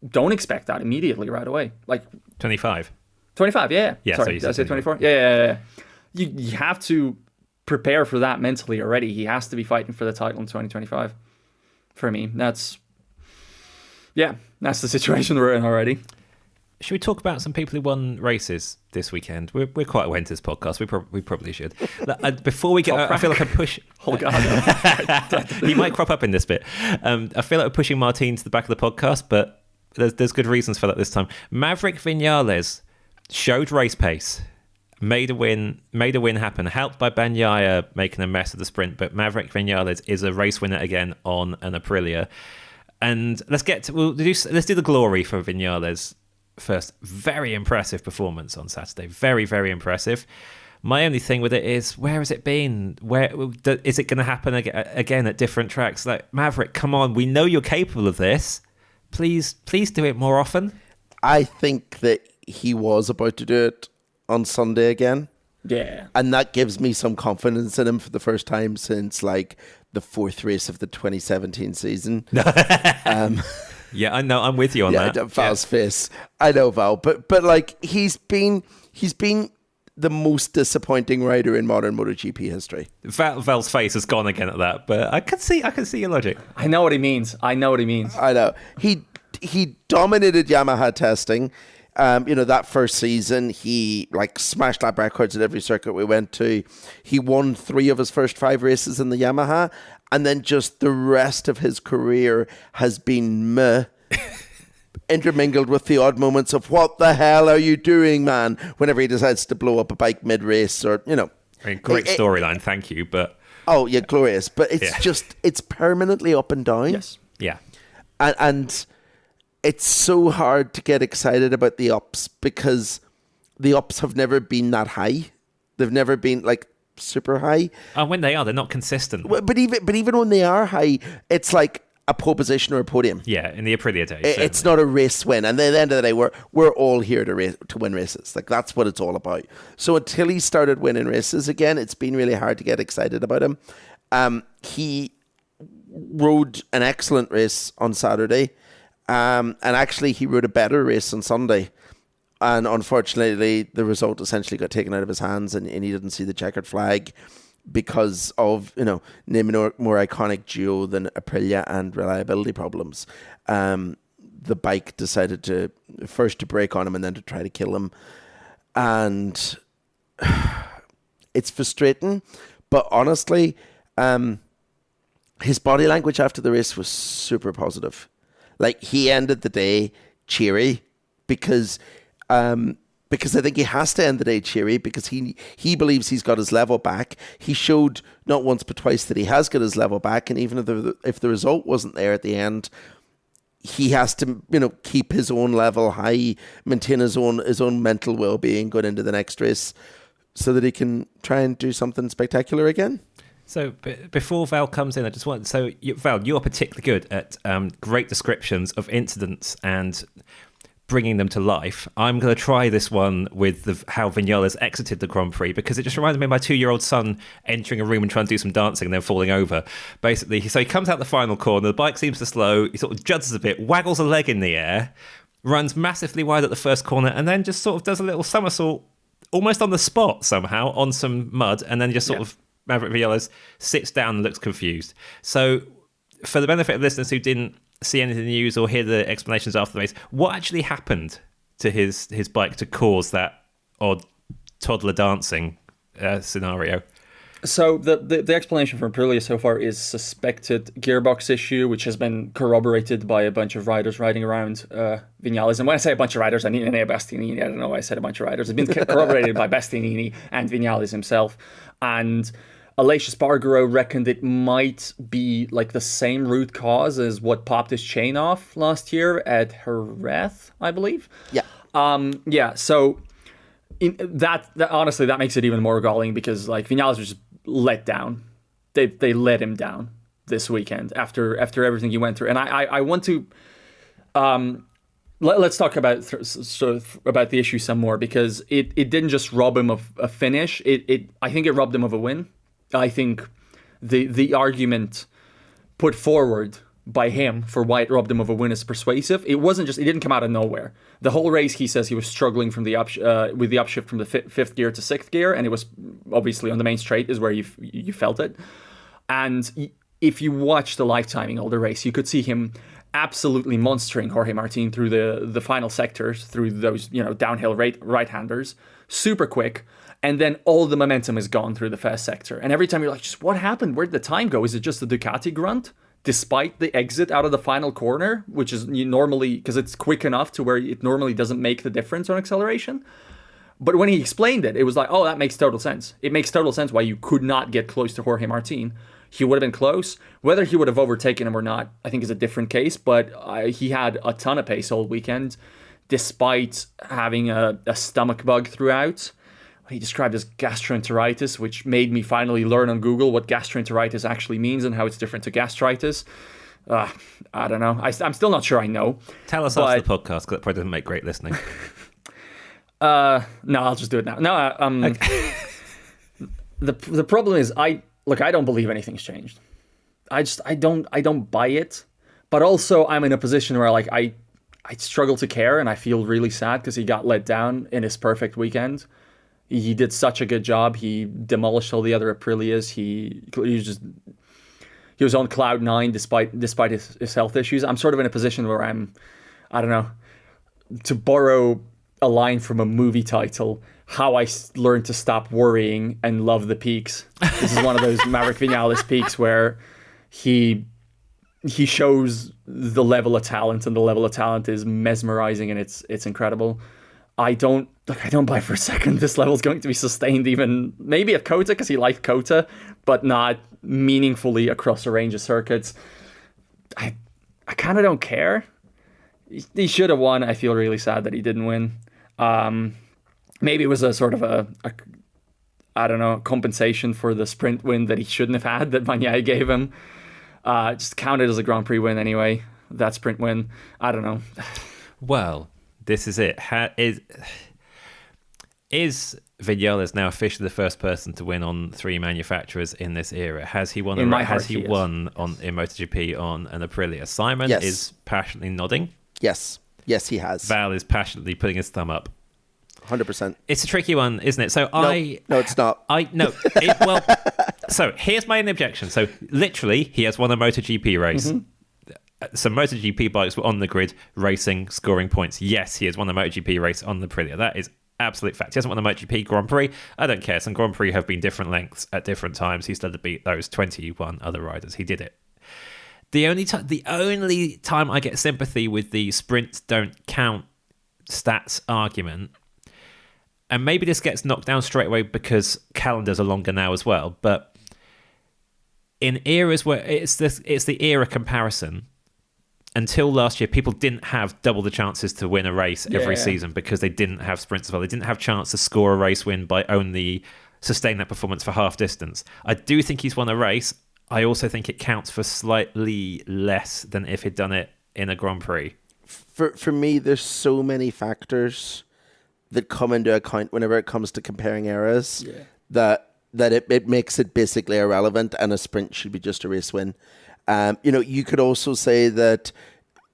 don't expect that immediately right away. Like 25. 25, yeah. Yeah, sorry, did I say 24? Yeah. You have to prepare for that mentally already. He has to be fighting for the title in 2025. For me, that's the situation we're in already. Should we talk about some people who won races this weekend? We're quite a Winters podcast. We probably should. Before we get, I feel like I'm pushing. Oh God, he might crop up in this bit. I feel like we're pushing Martin to the back of the podcast, but there's good reasons for that this time. Maverick Vinales showed race pace, made a win happen, helped by Bagnaia making a mess of the sprint. But Maverick Vinales is a race winner again on an Aprilia. And let's do the glory for Vinales first. Very impressive performance on Saturday. Very, very impressive. My only thing with it is, where has it been? Where is it going to happen again at different tracks? Like, Maverick, come on, we know you're capable of this. Please do it more often. I think that he was about to do it on Sunday again. Yeah. And that gives me some confidence in him for the first time since like the fourth race of the 2017 season. Yeah, I know. I'm with you on that. Val's face. I know Val, but like he's been the most disappointing rider in modern MotoGP history. Val's face has gone again at that, but I can see your logic. I know what he means. I know. He dominated Yamaha testing. That first season, he like smashed lap records at every circuit we went to. He won 3 of his first 5 races in the Yamaha, and then just the rest of his career has been meh, intermingled with the odd moments of "what the hell are you doing, man?" whenever he decides to blow up a bike mid-race, or I mean, great storyline, thank you, but glorious. But it's it's permanently up and down. Yes, yeah, and it's so hard to get excited about the ups because the ups have never been that high. They've never been like super high. And when they are, they're not consistent. But even when they are high, it's like a pole position or a podium. Yeah, in the Aprilia days. It's not a race win. And at the end of the day, we're all here to win races. Like, that's what it's all about. So until he started winning races again, it's been really hard to get excited about him. He rode an excellent race on Saturday. And actually, he rode a better race on Sunday. And unfortunately, the result essentially got taken out of his hands, and he didn't see the checkered flag because of, naming a more iconic duo than Aprilia and reliability problems. The bike decided to break on him and then to try to kill him. And it's frustrating, but honestly, his body language after the race was super positive. Like, he ended the day cheery because I think he has to end the day cheery because he believes he's got his level back. He showed not once but twice that he has got his level back, and even if the result wasn't there at the end, he has to keep his own level high, maintain his own mental well-being going into the next race, so that he can try and do something spectacular again. So before Val comes in, I just want... So, Val, you're particularly good at great descriptions of incidents and bringing them to life. I'm going to try this one with how Vinales exited the Grand Prix, because it just reminds me of my 2-year-old son entering a room and trying to do some dancing and then falling over. Basically, so he comes out the final corner, the bike seems to slow, he sort of judges a bit, waggles a leg in the air, runs massively wide at the first corner, and then just sort of does a little somersault almost on the spot somehow on some mud, and then just sort of Maverick Vinales sits down and looks confused. So, for the benefit of listeners who didn't see any of the news or hear the explanations after the race, what actually happened to his bike to cause that odd toddler dancing scenario? So the explanation from Aprilia so far is suspected gearbox issue, which has been corroborated by a bunch of riders riding around Vinales. And when I say a bunch of riders, I mean Bastianini. I don't know why I said a bunch of riders. It's been corroborated by Bastianini and Vinales himself. And Aleix Espargaro reckoned it might be like the same root cause as what popped his chain off last year at Jerez, I believe. Yeah. So that honestly, that makes it even more galling because like Vinales was just let down. They let him down this weekend after everything he went through. And I want to let's talk about about the issue some more, because it didn't just rob him of a finish. I think it robbed him of a win. I think the argument put forward by him for why it robbed him of a win is persuasive. It didn't come out of nowhere. The whole race, he says he was struggling from with the upshift from the fifth gear to sixth gear, and it was obviously on the main straight is where you felt it. And if you watch the live timing of the race, you could see him absolutely monstering Jorge Martin through the final sectors, through those downhill right-handers, super quick. And then all the momentum is gone through the first sector. And every time you're like, just what happened? Where'd the time go? Is it just the Ducati grunt? Despite the exit out of the final corner, which is normally, because it's quick enough to where it normally doesn't make the difference on acceleration. But when he explained it, it was like, oh, that makes total sense. It makes total sense why you could not get close to Jorge Martin. He would have been close. Whether he would have overtaken him or not, I think is a different case. But he had a ton of pace all weekend, despite having a stomach bug throughout. He described as gastroenteritis, which made me finally learn on Google what gastroenteritis actually means and how it's different to gastritis. I don't know. I'm still not sure I know. Tell us after the podcast, because that probably doesn't make great listening. No, I'll just do it now. No, okay. The problem is I don't believe anything's changed. I don't buy it. But also I'm in a position where like I struggle to care, and I feel really sad because he got let down in his perfect weekend. He did such a good job. He demolished all the other Aprilias. He was on cloud nine despite his health issues. I'm sort of in a position where I don't know, to borrow a line from a movie title, how I learned to stop worrying and love the peaks. This is one of those Maverick Vinales peaks where he shows the level of talent, and the level of talent is mesmerizing, and it's incredible. I don't buy for a second this level is going to be sustained, even maybe at Kota because he liked Kota, but not meaningfully across a range of circuits. I kind of don't care. He should have won. I feel really sad that he didn't win. Maybe it was a sort of a I don't know, compensation for the sprint win that he shouldn't have had that Bagnaia gave him. Just counted as a Grand Prix win anyway, that sprint win. I don't know. Well, this is it. Is Vinales now officially the first person to win on three manufacturers in this era? Has he won? Has he won in MotoGP on an Aprilia? Simon is passionately nodding. Yes, he has. Val is passionately putting his thumb up. 100%. It's a tricky one, isn't it? So no, it's not. So here's my only objection. So literally, he has won a MotoGP race. Mm-hmm. Some MotoGP bikes were on the grid racing, scoring points. Yes, he has won a MotoGP race on the Aprilia. That is absolute fact. He hasn't won a MotoGP Grand Prix. I don't care. Some Grand Prix have been different lengths at different times. He still had to beat those 21 other riders. He did it. The only time I get sympathy with the sprint don't count stats argument, and maybe this gets knocked down straight away because calendars are longer now as well, but in eras where it's the era comparison. Until last year, people didn't have double the chances to win a race every season because they didn't have sprints as well. They didn't have chance to score a race win by only sustaining that performance for half distance. I do think he's won a race. I also think it counts for slightly less than if he'd done it in a Grand Prix. For me, there's so many factors that come into account whenever it comes to comparing eras that it makes it basically irrelevant, and a sprint should be just a race win. You could also say that,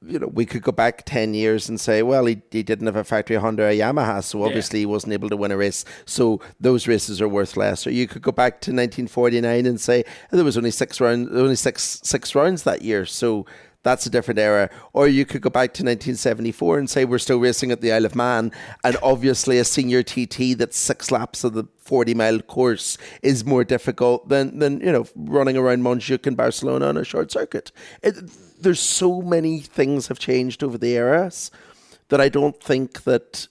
we could go back 10 years and say, well, he didn't have a factory Honda or a Yamaha, so obviously he wasn't able to win a race, so those races are worth less. Or you could go back to 1949 and say, there was only six rounds that year, so that's a different era. Or you could go back to 1974 and say we're still racing at the Isle of Man, and obviously a senior TT that's 6 laps of the 40-mile course is more difficult than running around Montjuic in Barcelona on a short circuit. There's so many things have changed over the eras that I don't think that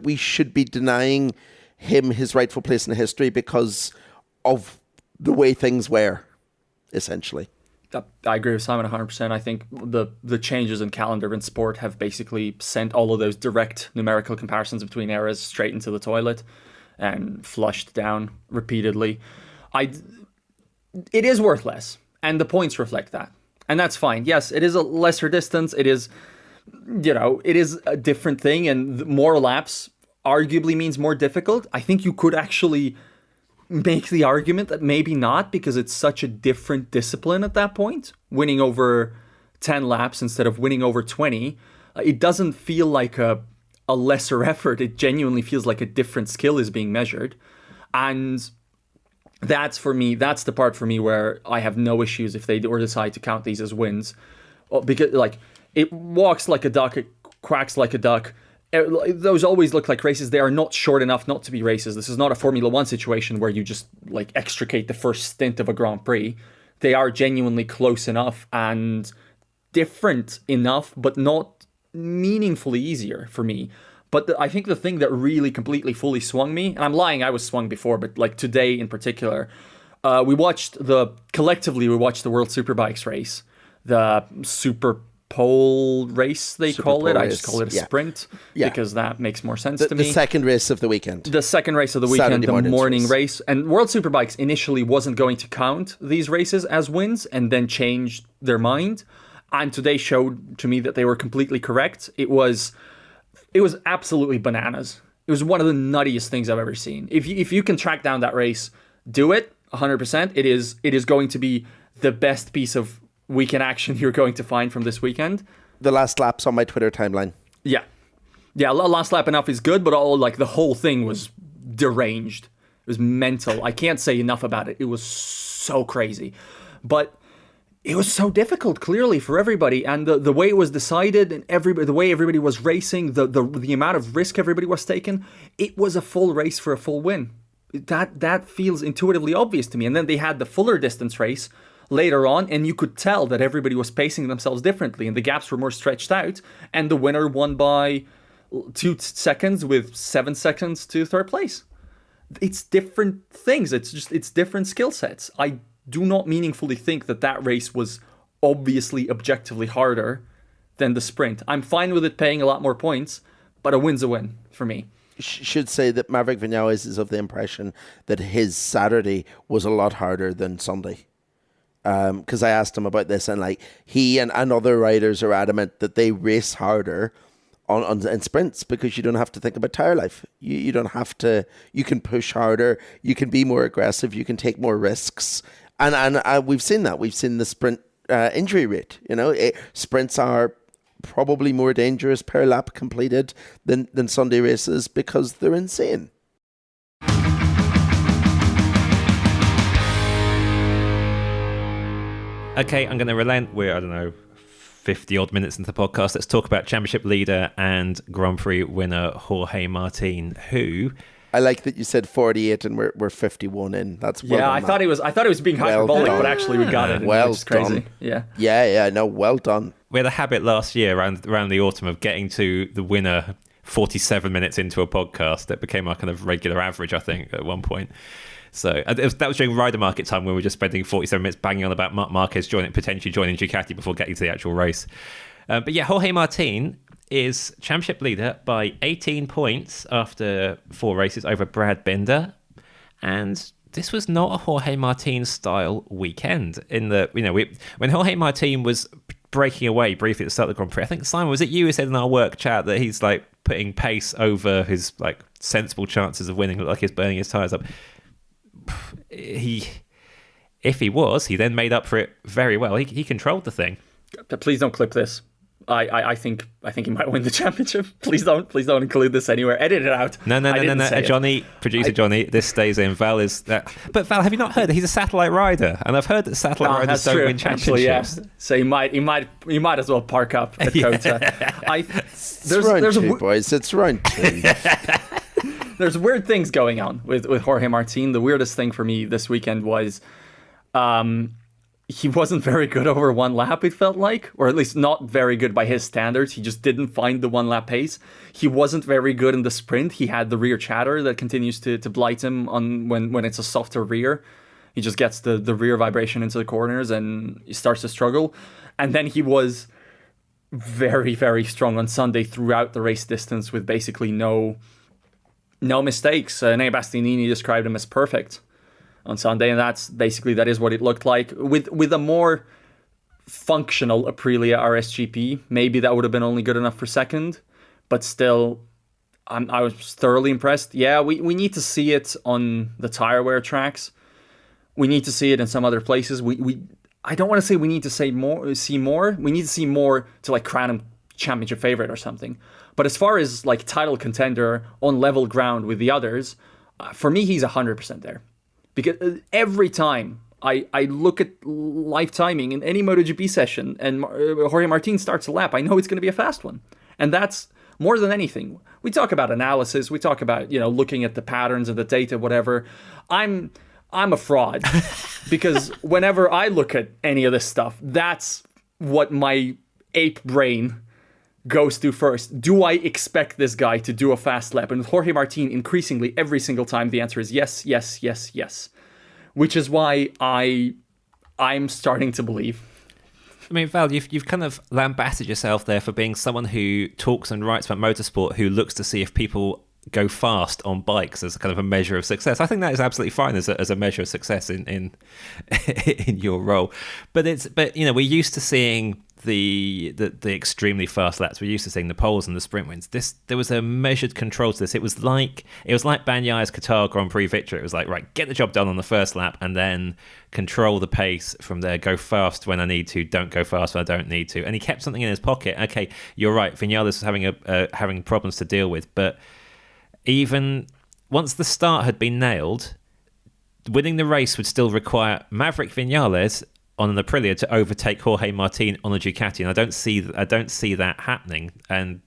we should be denying him his rightful place in history because of the way things were, essentially. I agree with Simon 100%. I think the changes in calendar and sport have basically sent all of those direct numerical comparisons between eras straight into the toilet and flushed down repeatedly. It is worth less, and the points reflect that, and that's fine. Yes, it is a lesser distance. It is, it is a different thing, and more laps arguably means more difficult. I think you could actually make the argument that maybe not, because it's such a different discipline at that point. Winning over 10 laps instead of winning over 20, it doesn't feel like a lesser effort. It genuinely feels like a different skill is being measured. And that's the part for me where I have no issues if they decide to count these as wins. Because like, it walks like a duck, it quacks like a duck. Those always look like races. They are not short enough not to be races. This is not a Formula One situation where you just like extricate the first stint of a Grand Prix. They are genuinely close enough and different enough, but not meaningfully easier for me. But I think the thing that really completely fully swung me, and I'm lying, I was swung before, but like today in particular, we watched the World Superbikes race, the Super Pole race, they call it. I just call it a sprint because that makes more sense to me. The second race of the weekend. The second race of the weekend, the morning race. And World Superbikes initially wasn't going to count these races as wins and then changed their mind. And today showed to me that they were completely correct. It was absolutely bananas. It was one of the nuttiest things I've ever seen. If you can track down that race, do it 100%. It is going to be the best piece of weekend action you're going to find from this weekend. The last lap's on my Twitter timeline. Yeah, last lap enough is good, but the whole thing was deranged. It was mental. I can't say enough about it. It was so crazy, but it was so difficult, clearly, for everybody. And the way it was decided, and the way everybody was racing, the amount of risk everybody was taking, it was a full race for a full win. That feels intuitively obvious to me. And then they had the fuller distance race later on, and you could tell that everybody was pacing themselves differently, and the gaps were more stretched out, and the winner won by 2 seconds with 7 seconds to third place. It's different things. It's different skill sets. I do not meaningfully think that race was obviously objectively harder than the sprint. I'm fine with it paying a lot more points, but a win's a win for me. Should say that Maverick Vinales is of the impression that his Saturday was a lot harder than Sunday. Because I asked him about this, and like he and other riders are adamant that they race harder in sprints because you don't have to think about tire life. You don't have to. You can push harder. You can be more aggressive. You can take more risks. And we've seen that. We've seen the sprint injury rate. Sprints are probably more dangerous per lap completed than Sunday races because they're insane. Okay, I'm going to relent. We're, 50 odd minutes into the podcast. Let's talk about championship leader and Grand Prix winner Jorge Martin, who... I like that you said 48 and we're 51 in. That's well done, I thought he was being hyperbolic, but actually we got it. Well which is crazy. Done. Yeah. No, well done. We had a habit last year around the autumn of getting to the winner 47 minutes into a podcast. That became our kind of regular average, I think, at one point. So that was during rider market time when we were just spending 47 minutes banging on about Marquez potentially joining Ducati before getting to the actual race. But yeah, Jorge Martin is championship leader by 18 points after 4 races over Brad Binder. And this was not a Jorge Martin style weekend. When Jorge Martin was breaking away briefly at the start of the Grand Prix, I think, Simon, was it you who said in our work chat that he's like putting pace over his like sensible chances of winning, like he's burning his tyres up? If he was, he then made up for it very well. He controlled the thing. Please don't clip this. I think he might win the championship. Please don't include this anywhere. Edit it out. No. Johnny, producer Johnny, this stays in. Val is that. But Val, have you not heard that he's a satellite rider? And I've heard that satellite riders don't win championships. Actually, yeah. So he might as well park up at Kota. There's round 2, boys. It's round 2. There's weird things going on with Jorge Martin. The weirdest thing for me this weekend was he wasn't very good over 1 lap, it felt like, or at least not very good by his standards. He just didn't find the 1 lap pace. He wasn't very good in the sprint. He had the rear chatter that continues to blight him on when it's a softer rear. He just gets the rear vibration into the corners and he starts to struggle. And then he was very, very strong on Sunday throughout the race distance with basically no mistakes. Nea Bastianini described him as perfect on Sunday, and that is what it looked like. With a more functional Aprilia RSGP, maybe that would have been only good enough for second, but still I was thoroughly impressed. Yeah, we need to see it on the tire wear tracks. We need to see it in some other places. I don't want to say we need to see more. We need to see more to like crown him championship favorite or something. But as far as like title contender on level ground with the others, for me, he's 100% there. Because every time I look at live timing in any MotoGP session and Jorge Martin starts a lap, I know it's going to be a fast one. And that's more than anything. We talk about analysis. We talk about, looking at the patterns and the data, whatever. I'm a fraud because whenever I look at any of this stuff, that's what my ape brain goes to first. Do I expect this guy to do a fast lap? And with Jorge Martin, increasingly every single time, the answer is yes, yes, yes, yes. Which is why I'm starting to believe. I mean, Val, you've kind of lambasted yourself there for being someone who talks and writes about motorsport, who looks to see if people go fast on bikes as kind of a measure of success. I think that is absolutely fine as a measure of success in your role. But we're used to seeing the extremely fast laps. We're used to seeing the poles and the sprint wins. There was a measured control to this. It was like Bagnaia's Qatar Grand Prix victory. It was like, right, get the job done on the first lap and then control the pace from there. Go fast when I need to. Don't go fast when I don't need to. And he kept something in his pocket. Okay, you're right. Vinales was having problems to deal with, but even once the start had been nailed, winning the race would still require Maverick Vinales on an Aprilia to overtake Jorge Martin on a Ducati, and I don't see that happening. And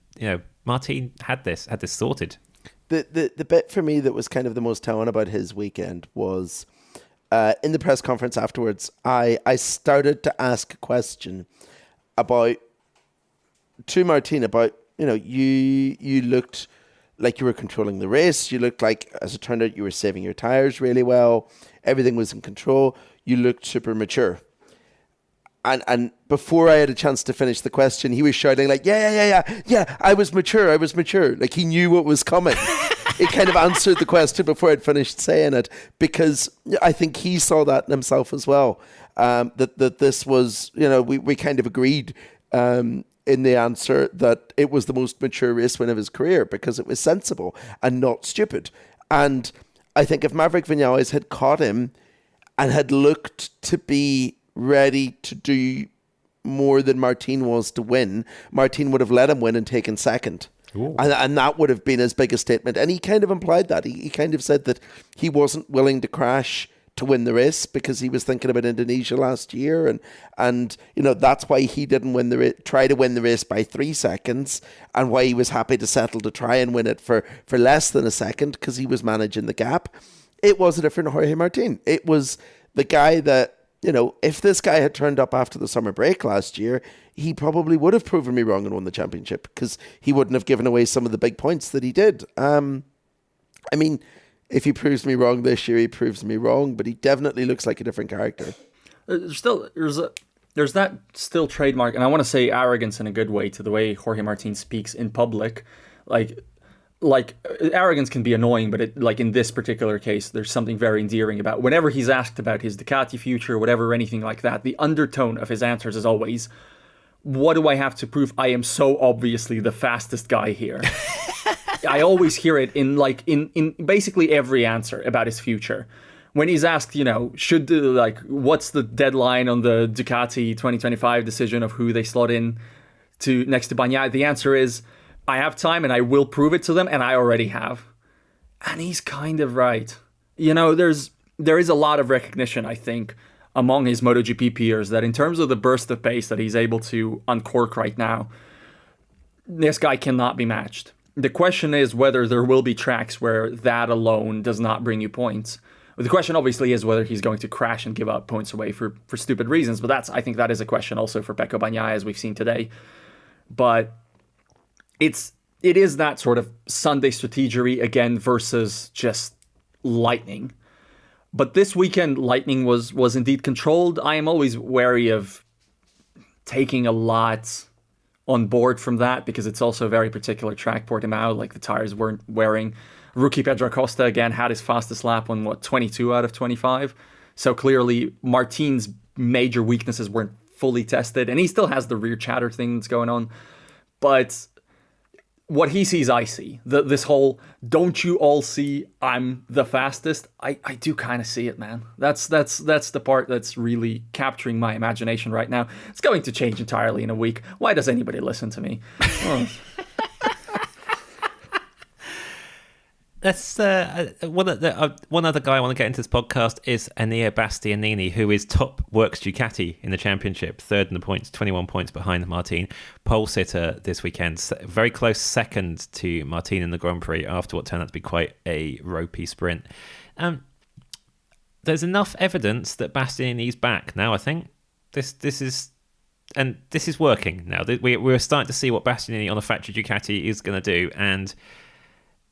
Martin had this sorted. The bit for me that was kind of the most telling about his weekend was in the press conference afterwards. I started to ask a question to Martin about you looked like you were controlling the race. You looked like, as it turned out, you were saving your tires really well. Everything was in control. You looked super mature. And before I had a chance to finish the question, he was shouting like, yeah, I was mature. Like he knew what was coming. It kind of answered the question before I'd finished saying it, because I think he saw that in himself as well. That this was, we kind of agreed in the answer that it was the most mature race win of his career because it was sensible and not stupid. And I think if Maverick Vinales had caught him and had looked to be ready to do more than Martin was to win, Martin would have let him win and taken second. And that would have been his biggest statement. And he kind of implied that. He kind of said that he wasn't willing to crash to win the race because he was thinking about Indonesia last year, and that's why he didn't try to win the race by 3 seconds, and why he was happy to settle to try and win it for less than a second because he was managing the gap. It was a different Jorge Martin. It was the guy that, if this guy had turned up after the summer break last year, he probably would have proven me wrong and won the championship because he wouldn't have given away some of the big points that he did. I mean, if he proves me wrong this year, he proves me wrong, but he definitely looks like a different character. There's that still trademark, and I want to say arrogance in a good way, to the way Jorge Martin speaks in public. Like arrogance can be annoying, but in this particular case, there's something very endearing about whenever he's asked about his Ducati future, whatever, anything like that, the undertone of his answers is always, what do I have to prove? I am so obviously the fastest guy here. I always hear it in basically every answer about his future. When he's asked, what's the deadline on the Ducati 2025 decision of who they slot in to next to Bagnaia, the answer is, I have time and I will prove it to them, and I already have. And he's kind of right. There is a lot of recognition, I think, among his MotoGP peers that in terms of the burst of pace that he's able to uncork right now, this guy cannot be matched. The question is whether there will be tracks where that alone does not bring you points. The question obviously is whether he's going to crash and give up points away for stupid reasons. But I think that is a question also for Pecco Bagnaia, as we've seen today. But it is that sort of Sunday strategery again versus just lightning. But this weekend, lightning was indeed controlled. I am always wary of taking a lot on board from that because it's also a very particular track, Portimao, like the tires weren't wearing. Rookie Pedro Acosta, again, had his fastest lap on, 22 out of 25. So clearly Martin's major weaknesses weren't fully tested, and he still has the rear chatter thing that's going on. But what he sees, I see. This whole, don't you all see I'm the fastest? I do kind of see it, man. That's the part that's really capturing my imagination right now. It's going to change entirely in a week. Why does anybody listen to me? Oh. That's one other guy I want to get into this podcast is Enea Bastianini, who is top works Ducati in the championship, third in the points, 21 points behind Martin, pole sitter this weekend, very close second to Martin in the Grand Prix after what turned out to be quite a ropey sprint. There's enough evidence that Bastianini's back now. I think this is working now. We're starting to see what Bastianini on a factory Ducati is going to do, and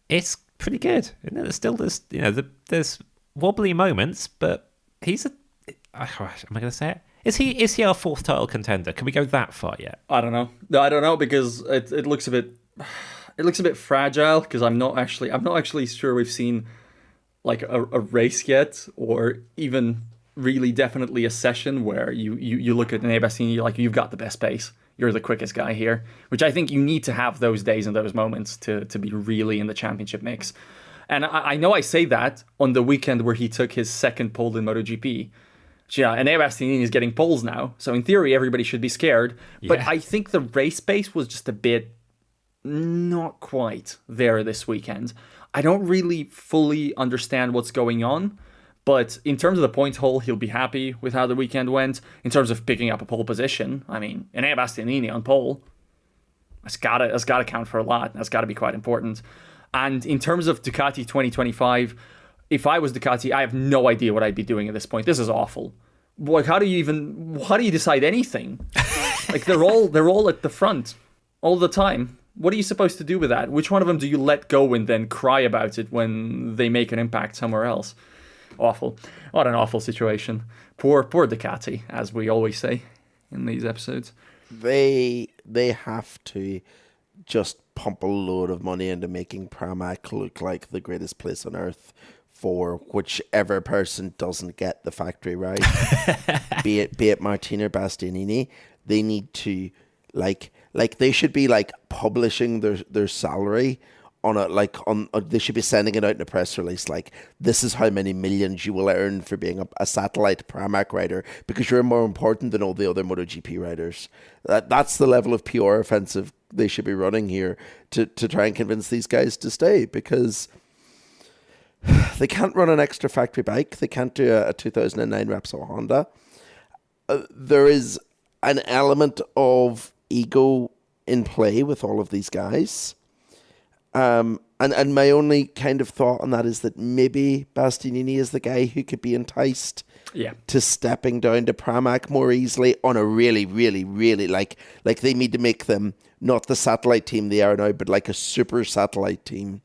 it's pretty good. There's wobbly moments, but he's am I going to say it? Is he our fourth title contender? Can we go that far yet? I don't know. No, I don't know, because it looks a bit fragile, because I'm not actually sure we've seen like a race yet, or even really definitely a session where you look at Enea Bastianini, you're like, you've got the best pace. You're the quickest guy here, which I think you need to have those days and those moments to be really in the championship mix. And I know I say that on the weekend where he took his second pole in MotoGP. Yeah, Enea Bastianini is getting poles now, so in theory everybody should be scared. Yeah. But I think the race pace was just a bit not quite there this weekend. I don't really fully understand what's going on. But in terms of the points haul, he'll be happy with how the weekend went. In terms of picking up a pole position, I mean, Enea Bastianini on pole, that's gotta count for a lot. That's gotta be quite important. And in terms of Ducati 2025, if I was Ducati, I have no idea what I'd be doing at this point. This is awful. Like, how do you decide anything? Like, they're all at the front all the time. What are you supposed to do with that? Which one of them do you let go and then cry about it when they make an impact somewhere else? Awful. What an awful situation. Poor Ducati, as we always say in these episodes. They have to just pump a load of money into making Pramac look like the greatest place on earth for whichever person doesn't get the factory right. be it Martin or Bastianini. They need to like they should be like publishing their salary they should be sending it out in a press release, like, this is how many millions you will earn for being a satellite Pramac rider, because you're more important than all the other MotoGP riders. That's the level of PR offensive they should be running here to try and convince these guys to stay, because they can't run an extra factory bike. They can't do a 2009 Repsol Honda. There is an element of ego in play with all of these guys. And my only kind of thought on that is that maybe Bastianini is the guy who could be enticed to stepping down to Pramac more easily on a really, really, really, like they need to make them not the satellite team they are now, but like a super satellite team,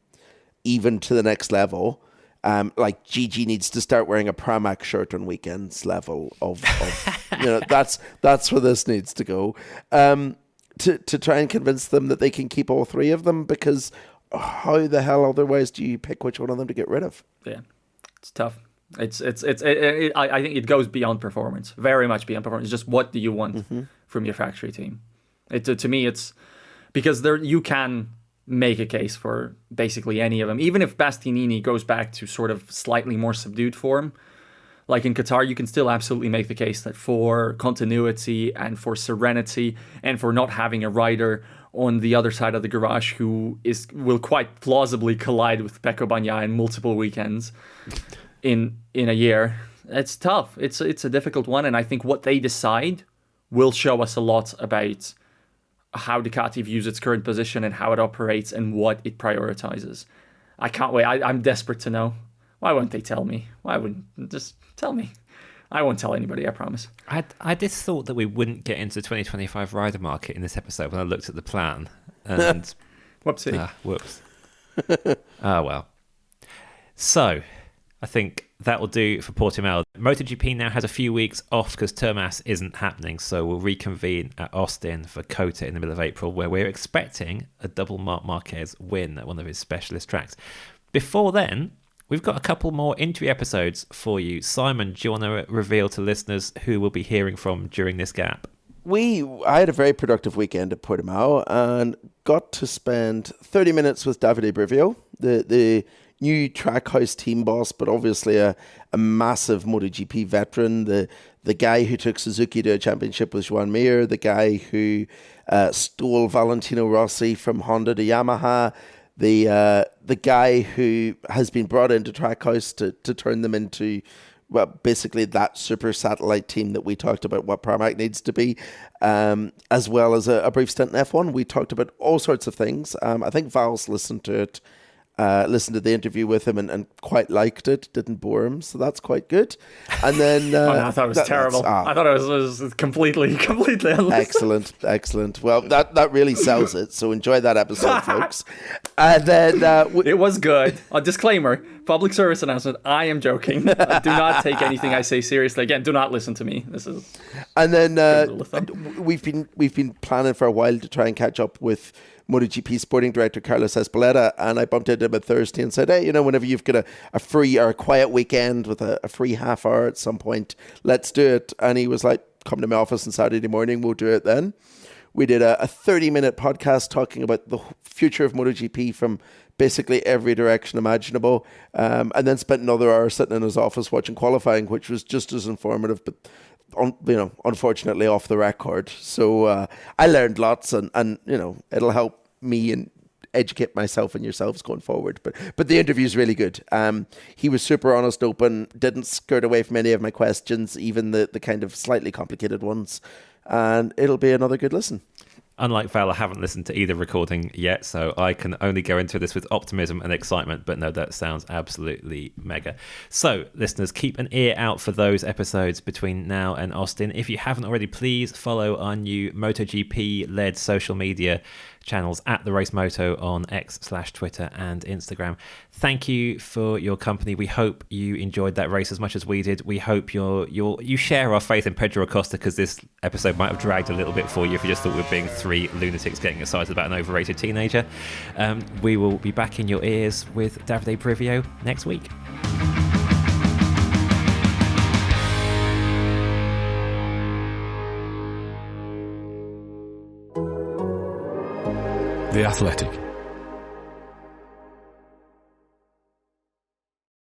even to the next level. Like Gigi needs to start wearing a Pramac shirt on weekends level of that's where this needs to go. To try and convince them that they can keep all three of them, because how the hell otherwise do you pick which one of them to get rid of? Yeah, it's tough. I think it goes beyond performance, very much beyond performance. It's just, what do you want from your factory team? To me, it's because you can make a case for basically any of them. Even if Bastianini goes back to sort of slightly more subdued form, like in Qatar, you can still absolutely make the case that for continuity and for serenity and for not having a rider on the other side of the garage who will quite plausibly collide with Pecco Bagnaia in multiple weekends in a year, it's tough. It's a difficult one, and I think what they decide will show us a lot about how Ducati views its current position and how it operates and what it prioritizes. I can't wait. I'm desperate to know. Why won't they tell me? Why wouldn't just tell me? I won't tell anybody, I promise. I just thought that we wouldn't get into the 2025 rider market in this episode when I looked at the plan. And whoopsie. Whoops. Well. So, I think that will do for Portimao. MotoGP now has a few weeks off because Termas isn't happening, so we'll reconvene at Austin for Kota in the middle of April, where we're expecting a double Marc Marquez win at one of his specialist tracks. Before then, we've got a couple more interview episodes for you. Simon, do you want to reveal to listeners who we'll be hearing from during this gap? I had a very productive weekend at Portimao and got to spend 30 minutes with Davide Brivio, the new Trackhouse team boss, but obviously a massive MotoGP veteran, the guy who took Suzuki to a championship with Joan Mir, the guy who stole Valentino Rossi from Honda to Yamaha, the guy who has been brought into Trackhouse to turn them into, well, basically that super satellite team that we talked about what Pramac needs to be, as well as a brief stint in F1. We talked about all sorts of things. I think Val's listened to the interview with him and quite liked it, didn't bore him, so that's quite good. And then I thought it was terrible. I thought it was completely unlistened. Excellent. Well, that really sells it, so enjoy that episode, folks. And then it was good. A disclaimer, public service announcement, I am joking. Do not take anything I say seriously. Again, do not listen to me. This is. And then we've been planning for a while to try and catch up with MotoGP sporting director Carlos Espeleta, and I bumped into him at Thursday and said, hey, whenever you've got a free or a quiet weekend with a free half hour at some point, let's do it. And he was like, come to my office on Saturday morning, we'll do it then. We did a 30-minute podcast talking about the future of MotoGP from basically every direction imaginable, and then spent another hour sitting in his office watching qualifying, which was just as informative, but unfortunately off the record. So I learned lots, and it'll help me and educate myself and yourselves going forward. But the interview is really good. He was super honest, open, didn't skirt away from any of my questions, even the kind of slightly complicated ones. And it'll be another good listen. Unlike Val, I haven't listened to either recording yet, so I can only go into this with optimism and excitement, but no, that sounds absolutely mega. So, listeners, keep an ear out for those episodes between now and Austin. If you haven't already, please follow our new MotoGP-led social media channels at The Race Moto on X/Twitter and Instagram. Thank you for your company. We hope you enjoyed that race as much as we did. We hope you share our faith in Pedro Acosta, because this episode might have dragged a little bit for you if you just thought we were being three lunatics getting excited about an overrated teenager. We will be back in your ears with Davide Brivio next week. The Athletic.